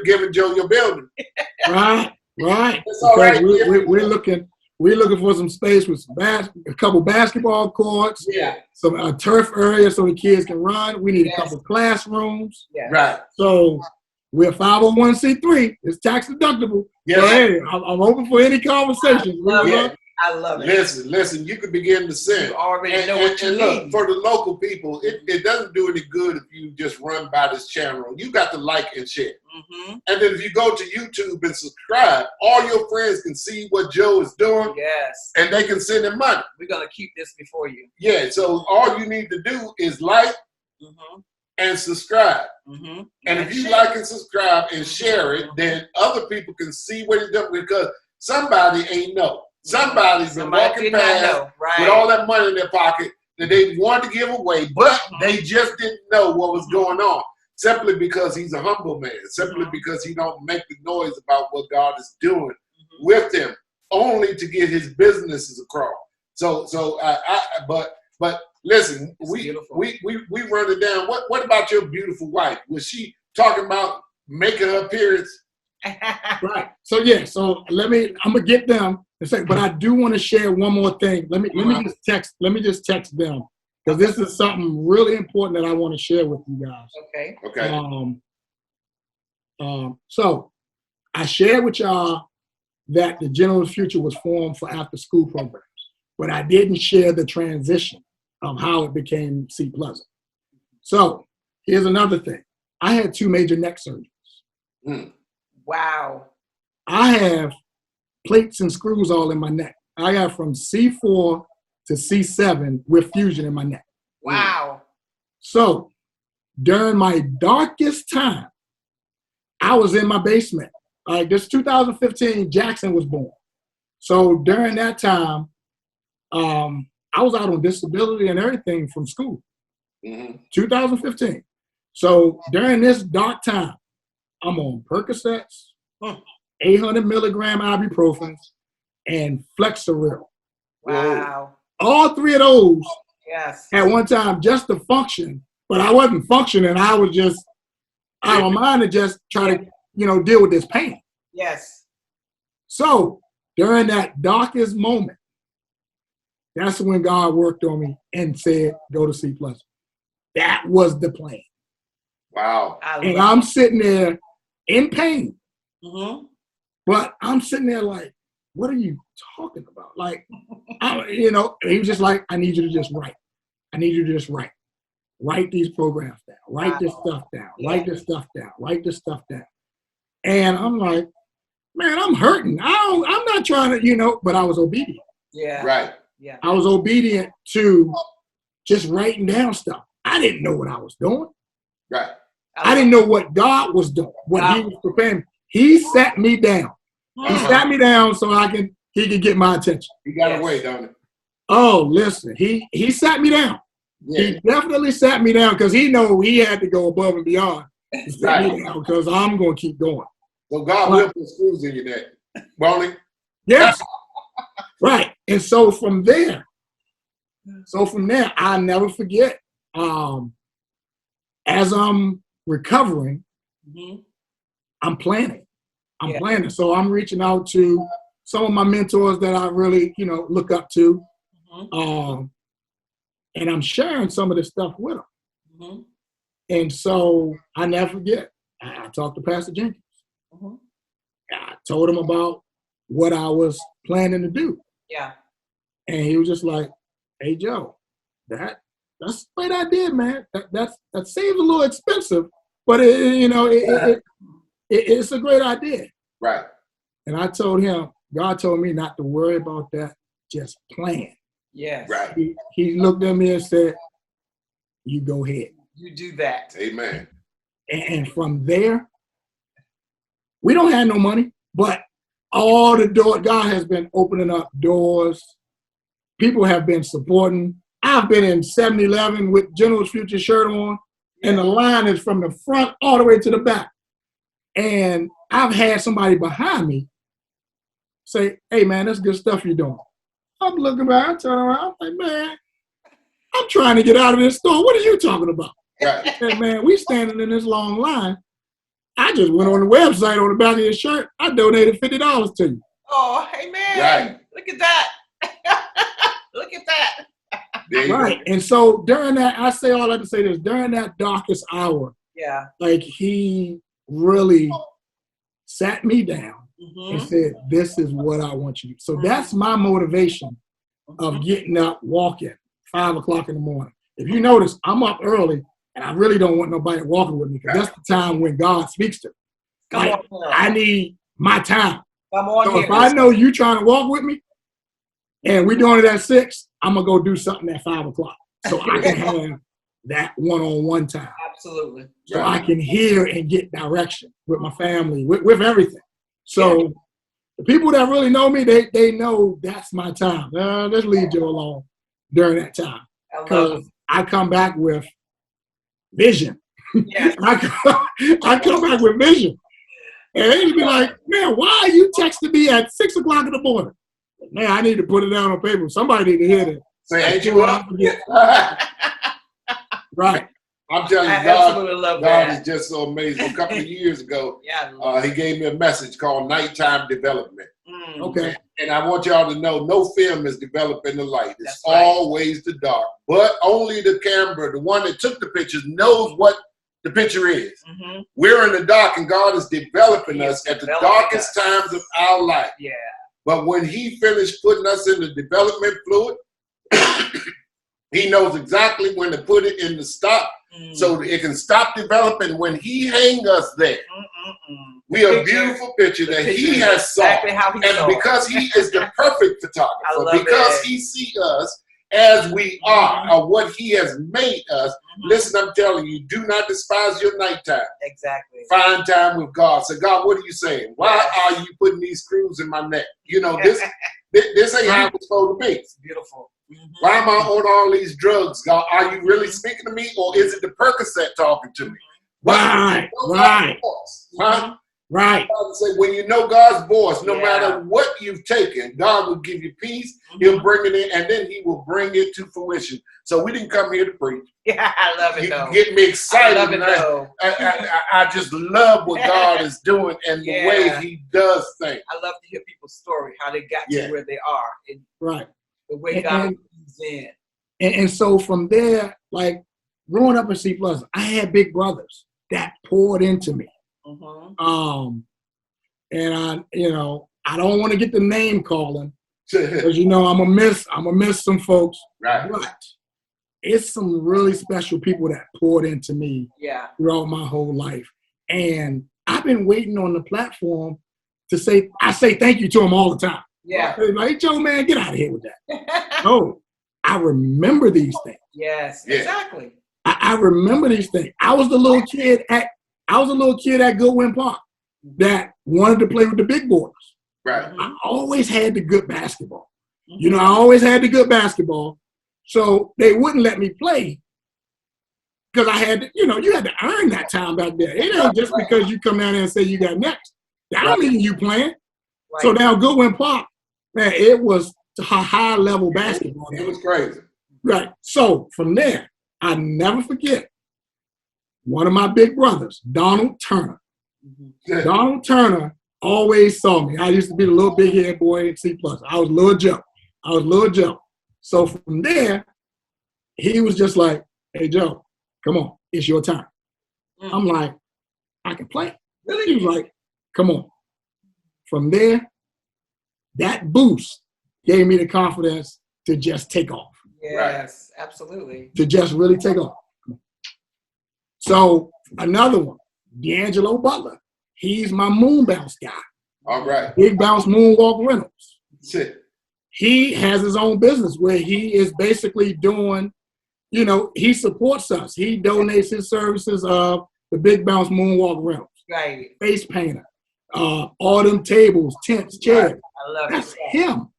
S3: giving Joe your building.
S4: Right.
S3: It's all right.
S4: We're looking for some space with a couple basketball courts.
S3: Yeah.
S4: Some turf area so the kids can run. We need a couple classrooms.
S2: Yeah.
S3: Right.
S4: So we're 501c3. It's tax deductible.
S3: Yes.
S4: So hey, I'm open for any conversation.
S2: I love it.
S3: Listen, you can begin to sing.
S2: You already know what you need.
S3: Look, for the local people, it doesn't do any good if you just run by this channel. You got to like and share. And then if you go to YouTube and subscribe, all your friends can see what Joe is doing.
S2: Yes.
S3: And they can send him money.
S2: We're going to keep this before you.
S3: Yeah, so all you need to do is like and subscribe. And if you like and subscribe and share it, then other people can see what he's doing because somebody ain't know. Somebody's been walking past with all that money in their pocket that they wanted to give away, but they just didn't know what was going on. Simply because he's a humble man. Simply because he don't make the noise about what God is doing with him, only to get his businesses across. But Listen,
S2: It's
S3: we
S2: beautiful.
S3: we wrote it down. What about your beautiful wife? Was she talking about making her appearance?
S4: Right. So yeah. So I'm gonna get them and say, but I do want to share one more thing. Let me just text them because this is something really important that I want to share with you guys.
S2: Okay.
S3: Okay.
S4: So I shared with y'all that the General's Future was formed for after school programs, but I didn't share the transition of how it became C Pleasant. So here's another thing. I had 2 major neck surgeries.
S3: Mm.
S2: Wow.
S4: I have plates and screws all in my neck. I got from C4 to C7 with fusion in my neck.
S2: Wow.
S4: So during my darkest time, I was in my basement. Like this 2015, Jackson was born. So during that time, I was out on disability and everything from school. 2015. So during this dark time, I'm on Percocets, 800 milligram ibuprofen, and Flexeril.
S2: Wow.
S4: All 3 of those
S2: Yes.
S4: at one time just to function, but I wasn't functioning. I was just out of my mind to just try to, deal with this pain.
S2: Yes.
S4: So during that darkest moment, that's when God worked on me and said, go to C Pleasant. That was the plan.
S3: Wow.
S4: And I'm sitting there in pain,
S2: Mm-hmm.
S4: but I'm sitting there like, what are you talking about? Like, he was just like, I need you to just write. I need you to just write. Write these programs down. Write this stuff down. Write this stuff down. Write this stuff down. And I'm like, man, I'm hurting. I'm not trying to, but I was obedient.
S2: Yeah.
S3: Right.
S2: Yeah.
S4: I was obedient to just writing down stuff. I didn't know what I was doing.
S3: Right.
S4: I didn't know what God was doing, what He was preparing me. He sat me down. He sat me down so he could get my attention.
S3: He got away, don't it?
S4: Oh, listen, he sat me down.
S3: Yeah.
S4: He definitely sat me down because he know he had to go above and beyond to sit me down because I'm going to keep going.
S3: So God will put screws in your neck. Won't He?
S4: Yes. Right. And so from there, I'll never forget, as I'm recovering, I'm planning. So I'm reaching out to some of my mentors that I really, look up to. And I'm sharing some of this stuff with them. And so I never forget, I talked to Pastor Jenkins. I told him about what I was planning to do.
S2: Yeah. And
S4: he was just like, hey, Joe, that's a great idea, man. That seems a little expensive, but it's a great idea.
S3: Right.
S4: And I told him, God told me not to worry about that, just plan.
S2: Yes.
S3: Right.
S4: He looked at me and said, you go ahead.
S2: You do that.
S3: Amen.
S4: And from there, we don't have no money, but all the doors, God has been opening up doors. People have been supporting. I've been in 7-Eleven with General's Future shirt on, and the line is from the front all the way to the back. And I've had somebody behind me say, hey, man, that's good stuff you're doing. I'm looking back, I turn around, I'm like, man, I'm trying to get out of this store. What are you talking about?
S3: Right.
S4: Hey, man, we standing in this long line. I just went on the website on the back of your shirt. I donated $50 to you.
S2: Oh, hey, man.
S3: Right.
S2: Look at that. Look at that.
S4: Right. And so during that, I say all that to say this, during that darkest hour, like he really sat me down and said, this is what I want you to do. So that's my motivation of getting up, walking 5 o'clock in the morning. If you notice, I'm up early and I really don't want nobody walking with me because that's the time when God speaks to me. Like, I need my time.
S2: Come on.
S4: So if I know you trying to walk with me and we're doing it at 6, I'm going to go do something at 5 o'clock so I can have that one-on-one time.
S2: Absolutely.
S4: So I can hear and get direction with my family, with everything. So the people that really know me, they know that's my time. Let's leave Joe alone during that time. Because I come back with vision.
S2: Yes.
S4: I come back with vision. And they'd be like, man, why are you texting me at 6 o'clock in the morning? Man, I need to put it down on paper. Somebody need to hear that.
S3: Say, ain't you up?
S4: Right.
S3: I'm telling you,
S2: I absolutely love
S3: God
S2: that.
S3: is just so amazing. A couple of years ago,
S2: Yeah, I love
S3: he gave me a message called Nighttime Development.
S4: Okay.
S3: And I want y'all to know, no film is developing the light. It's
S2: That's right.
S3: always the dark. But only the camera, the one that took the pictures, knows what the picture is.
S2: Mm-hmm.
S3: We're in the dark, and God is developing
S2: He is
S3: us at the
S2: developing
S3: darkest
S2: us.
S3: times of our life.
S2: Yeah.
S3: But when he finished putting us in the development fluid, he knows exactly when to put it in the stop so it can stop developing. When he hang us there, we are a beautiful picture that he has saw.
S2: Exactly how he saw.
S3: And because he is the perfect
S2: I
S3: photographer,
S2: love
S3: because
S2: it.
S3: he see us as we are, or what he has made us. Listen, I'm telling you, do not despise your nighttime.
S2: Exactly.
S3: Find time with God. Say, God, what are you saying? Why are you putting these screws in my neck? You know, this ain't how it's supposed to be.
S2: It's beautiful.
S3: Why am I on all these drugs, God? Are you really speaking to me, or is it the Percocet talking to me?
S4: Right.
S3: Huh?
S4: Right.
S3: Say, when you know God's voice, no
S2: Yeah.
S3: matter what you've taken, God will give you peace. He'll bring it in, and then he will bring it to fruition. So we didn't come here to preach.
S2: Yeah, I love it
S3: You
S2: though.
S3: get me excited.
S2: I love it
S3: man.
S2: though.
S3: I just love what God is doing and the way he does things.
S2: I love to hear people's story, how they got
S3: Yeah.
S2: to where they are, and
S4: Right.
S2: the way God moves in.
S4: And so from there, like growing up in C+, I had big brothers that poured into me. And I don't want to get the name calling because I'm gonna miss some folks.
S3: Right.
S4: But it's some really special people that poured into me throughout my whole life. And I've been waiting on the platform to say thank you to them all the time.
S2: Yeah.
S4: Like, Joe, man, get out of here with that. No, I remember these things.
S2: Yes,
S3: Yeah.
S2: exactly.
S4: I remember these things. I was the little kid at Goodwin Park that wanted to play with the big boys.
S3: Right.
S4: I always had the good basketball. I always had the good basketball. So they wouldn't let me play because I had to, you had to earn that time back there. It ain't just because you come down there and say you got next. That don't mean you playing.
S2: Right.
S4: So now Goodwin Park, man, it was high level basketball.
S3: It was crazy.
S4: Right. So from there, I never forget one of my big brothers, Donald Turner. Donald Turner always saw me. I used to be the little big head boy in C+. I was Little Joe. So from there, he was just like, hey, Joe, come on. It's your time. I'm like, I can play.
S2: Really?
S4: He was like, come on. From there, that boost gave me the confidence to just take off.
S2: Yes, absolutely.
S4: To just really take off. So another one, D'Angelo Butler. He's my moon bounce guy.
S3: All right.
S4: Big Bounce Moonwalk Rentals.
S3: Shit.
S4: He has his own business where he is basically doing, he supports us. He donates his services of the Big Bounce Moonwalk Rentals.
S2: Right.
S4: Face painter, all them tables, tents, chairs.
S2: Right. I love
S4: That's
S2: it.
S4: him.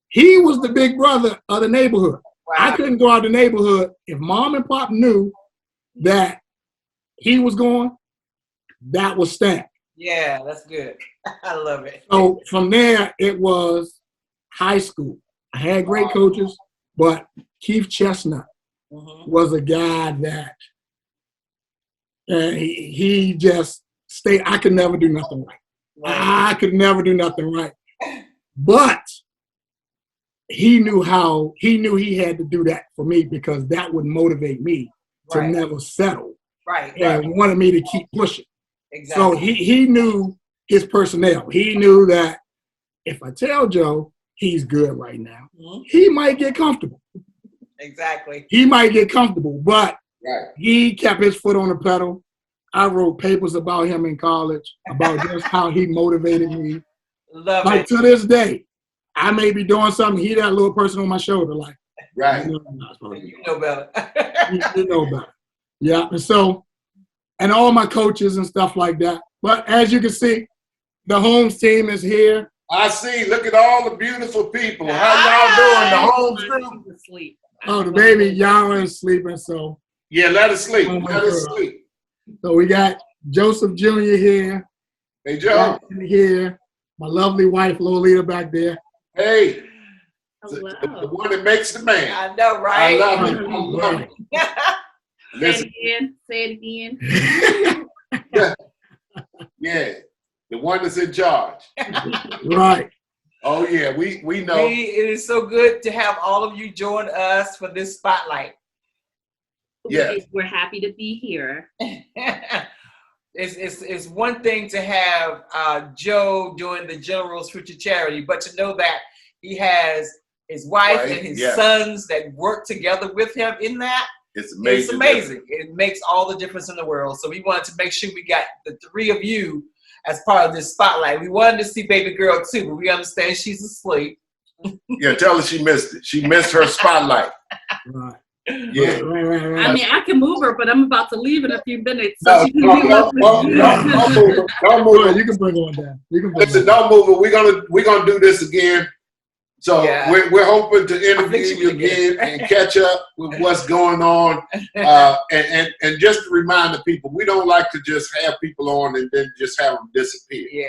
S4: He was the big brother of the neighborhood.
S2: Wow.
S4: I couldn't go out the neighborhood if mom and pop knew that he was going, that was stamped.
S2: Yeah, that's good. I love it.
S4: So from there, it was high school. I had great coaches, but Keith Chestnut was a guy that he just stayed. I could never do nothing right. I could never do nothing right. But he knew he had to do that for me because that would motivate me to never settle.
S2: Right.
S4: And wanted me to keep pushing.
S2: Exactly.
S4: So he knew his personnel. He knew that if I tell Joe he's good right now, he might get comfortable.
S2: Exactly.
S4: He might get comfortable, but he kept his foot on the pedal. I wrote papers about him in college, about just how he motivated me.
S2: Love
S4: like
S2: it.
S4: To this day, I may be doing something, he that little person on my shoulder, like,
S2: You know better.
S4: you know better. Yeah, and so, and all my coaches and stuff like that. But as you can see, the Holmes team is here.
S3: I see. Look at all the beautiful people. How y'all doing? The Holmes group?
S2: Sleep.
S4: Oh, the baby Yara is sleeping, so.
S3: Yeah, let us sleep.
S4: Oh, my
S3: Let us
S4: God.
S3: sleep.
S4: So we got Joseph Jr. here.
S3: Hey, Joe.
S4: Here. My lovely wife, Lolita, back there.
S3: Hey. The one that makes the man.
S2: I know, right?
S3: I love it. I love it. Listen,
S6: Say it again.
S3: yeah, the one that's in charge.
S4: Right.
S3: Oh yeah, we know.
S2: It is so good to have all of you join us for this spotlight.
S3: Yes.
S6: We're happy to be here.
S2: It's one thing to have Joe doing the General's Future Charity, but to know that he has his wife and his sons that work together with him in that,
S3: it's amazing.
S2: It's amazing. It makes all the difference in the world. So we wanted to make sure we got the three of you as part of this spotlight. We wanted to see baby girl too, but we understand she's asleep.
S3: Yeah, tell her she missed it. She missed her spotlight.
S4: Right.
S3: Yeah.
S4: Right.
S6: I mean, I can move her, but I'm about to leave in a few minutes.
S3: No,
S6: So she can
S3: don't
S6: be
S3: move her. Don't move her.
S4: You can bring on down.
S3: Listen, don't move her. We're gonna do this again. So we're hoping to interview you again and catch up with what's going on. And just to remind the people, we don't like to just have people on and then just have them disappear.
S2: Yeah.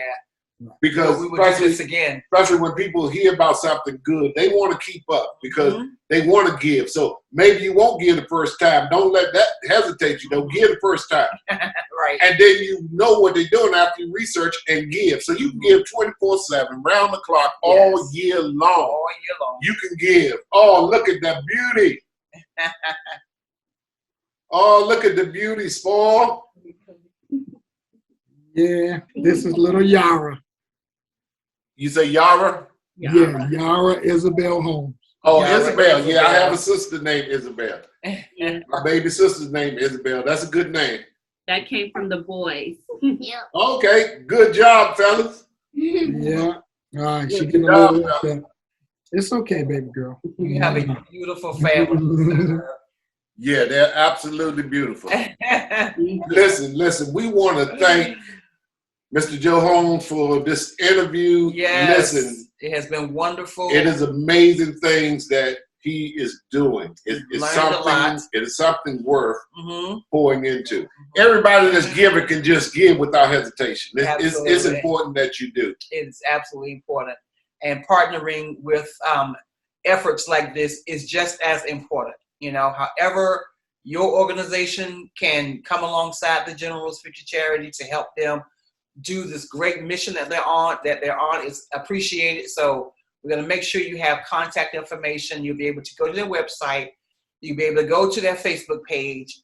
S3: Because
S2: we will do this again.
S3: Especially when people hear about something good, they want to keep up because they want to give. So maybe you won't give the first time. Don't let that hesitate you. Don't give the first time.
S2: Right.
S3: And then you know what they're doing after you research and give. So you can give 24/7, round the clock, all year long.
S2: All year long.
S3: You can give. Oh, look at that beauty. Oh, look at the beauty, Spoil.
S4: Yeah, this is little Yara.
S3: You say Yara?
S4: Yeah, Yara Isabel Holmes.
S3: Oh,
S2: Yara
S3: Isabel.
S2: Isabel.
S3: Yeah, I have a sister named Isabel. My baby sister's name is Isabel. That's a good name.
S6: That came from the boys.
S3: Okay, good job, fellas.
S4: Yeah. All right, she
S3: Good
S4: getting a
S3: job,
S4: little upset. It's okay, baby girl.
S2: You have a beautiful family.
S3: Yeah, they're absolutely beautiful. Listen, we want to thank Mr. Joe Holmes for this interview.
S2: Yes,
S3: Listen,
S2: it has been wonderful.
S3: it is amazing things that he is doing. It is something worth pouring into. Everybody that's giving can just give without hesitation. It's important that you do.
S2: It's absolutely important. And partnering with efforts like this is just as important. You know, however your organization can come alongside the General's Future Charity to help them do this great mission that they're on is appreciated. So we're going to make sure you have contact information. You'll be able to go to their website. You'll be able to go to their Facebook page.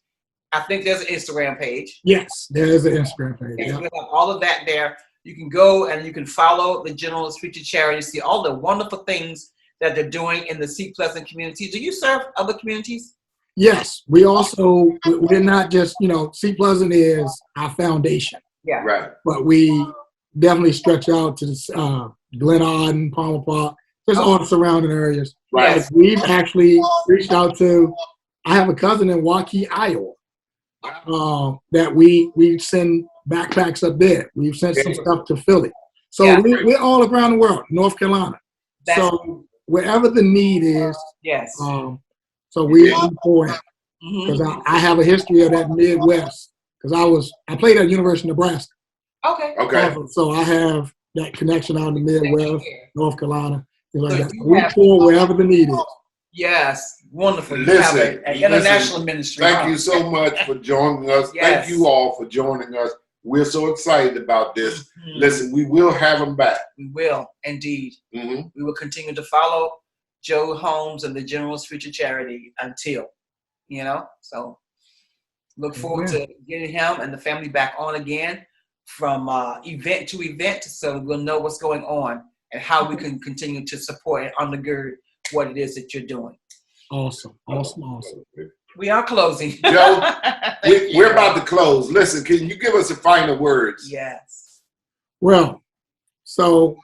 S2: I think there's an Instagram page.
S4: Yes, there is an Instagram page.
S2: Okay,
S4: Yeah.
S2: so we have all of that there. You can go and you can follow the General's Future Charity, see all the wonderful things that they're doing in the Seat Pleasant community. Do you serve other communities?
S4: Yes, we're not just, Seat Pleasant is our foundation,
S2: Yeah.
S3: Right.
S4: but we definitely stretch out to the Glen Arden, Palmer Park, just all the surrounding areas.
S3: Right.
S2: Yes.
S4: We've actually reached out to, I have a cousin in Waukee, Iowa, that we send backpacks up there. We've sent some stuff to Philly. So we're all around the world, North Carolina. So wherever the need is,
S2: Yes.
S4: so we pour in. Because I have a history of that Midwest. Because I played at University of Nebraska.
S2: Okay.
S3: Okay.
S4: So I have that connection out in the Midwest, North Carolina, things like that.
S2: you
S4: We
S2: have-
S4: pour wherever the need is.
S2: Yes. Wonderful. You
S3: Listen,
S2: have an international ministry.
S3: Thank you so much for joining us.
S2: Yes.
S3: Thank you all for joining us. We're so excited about this. Listen, we will have them back.
S2: We will, indeed.
S3: Mm-hmm.
S2: We will continue to follow Joe Holmes and the General's Future Charity until, so look forward to getting him and the family back on again from event to event, so we'll know what's going on and how we can continue to support and undergird what it is that you're doing.
S4: Awesome.
S2: We are closing.
S3: Joe,
S2: Thank you.
S3: we're about to close. Listen, can you give us the final words?
S2: Yes.
S4: Well, so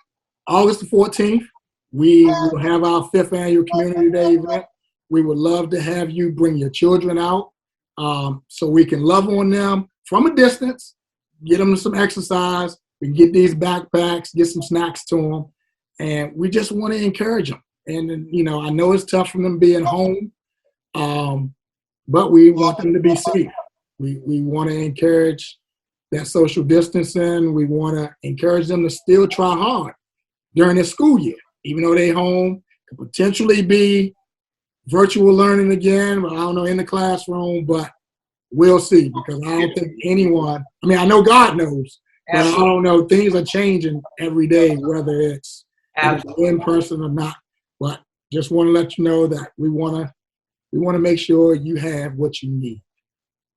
S4: August the 14th, we will have our 5th annual Community Day event. We would love to have you bring your children out so we can love on them from a distance, get them some exercise, we can get these backpacks, get some snacks to them, and we just want to encourage them. And, I know it's tough for them being home, but we want them to be safe. We want to encourage that social distancing. We want to encourage them to still try hard during their school year, even though they're home, could potentially be virtual learning again. I don't know, in the classroom, but we'll see, because I don't think anyone, I mean, I know God knows, but I don't know, things are changing every day, whether it's in person or not. But just want to let you know that we want to make sure you have what you need.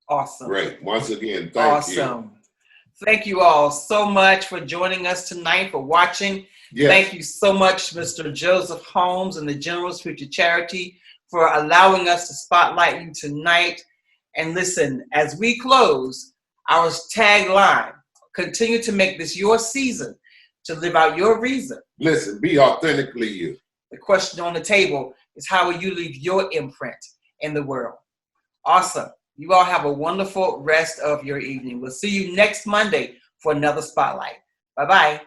S2: Awesome.
S3: Great. Once again, thank you.
S2: Thank you all so much for joining us tonight, for watching.
S3: Yes.
S2: Thank you so much, Mr. Joseph Holmes and the Generals Future Charity, for allowing us to spotlight you tonight. And listen, as we close, our tagline, continue to make this your season to live out your reason.
S3: Listen, be authentically you.
S2: The question on the table is, how will you leave your imprint in the world? Awesome. You all have a wonderful rest of your evening. We'll see you next Monday for another Spotlight. Bye-bye.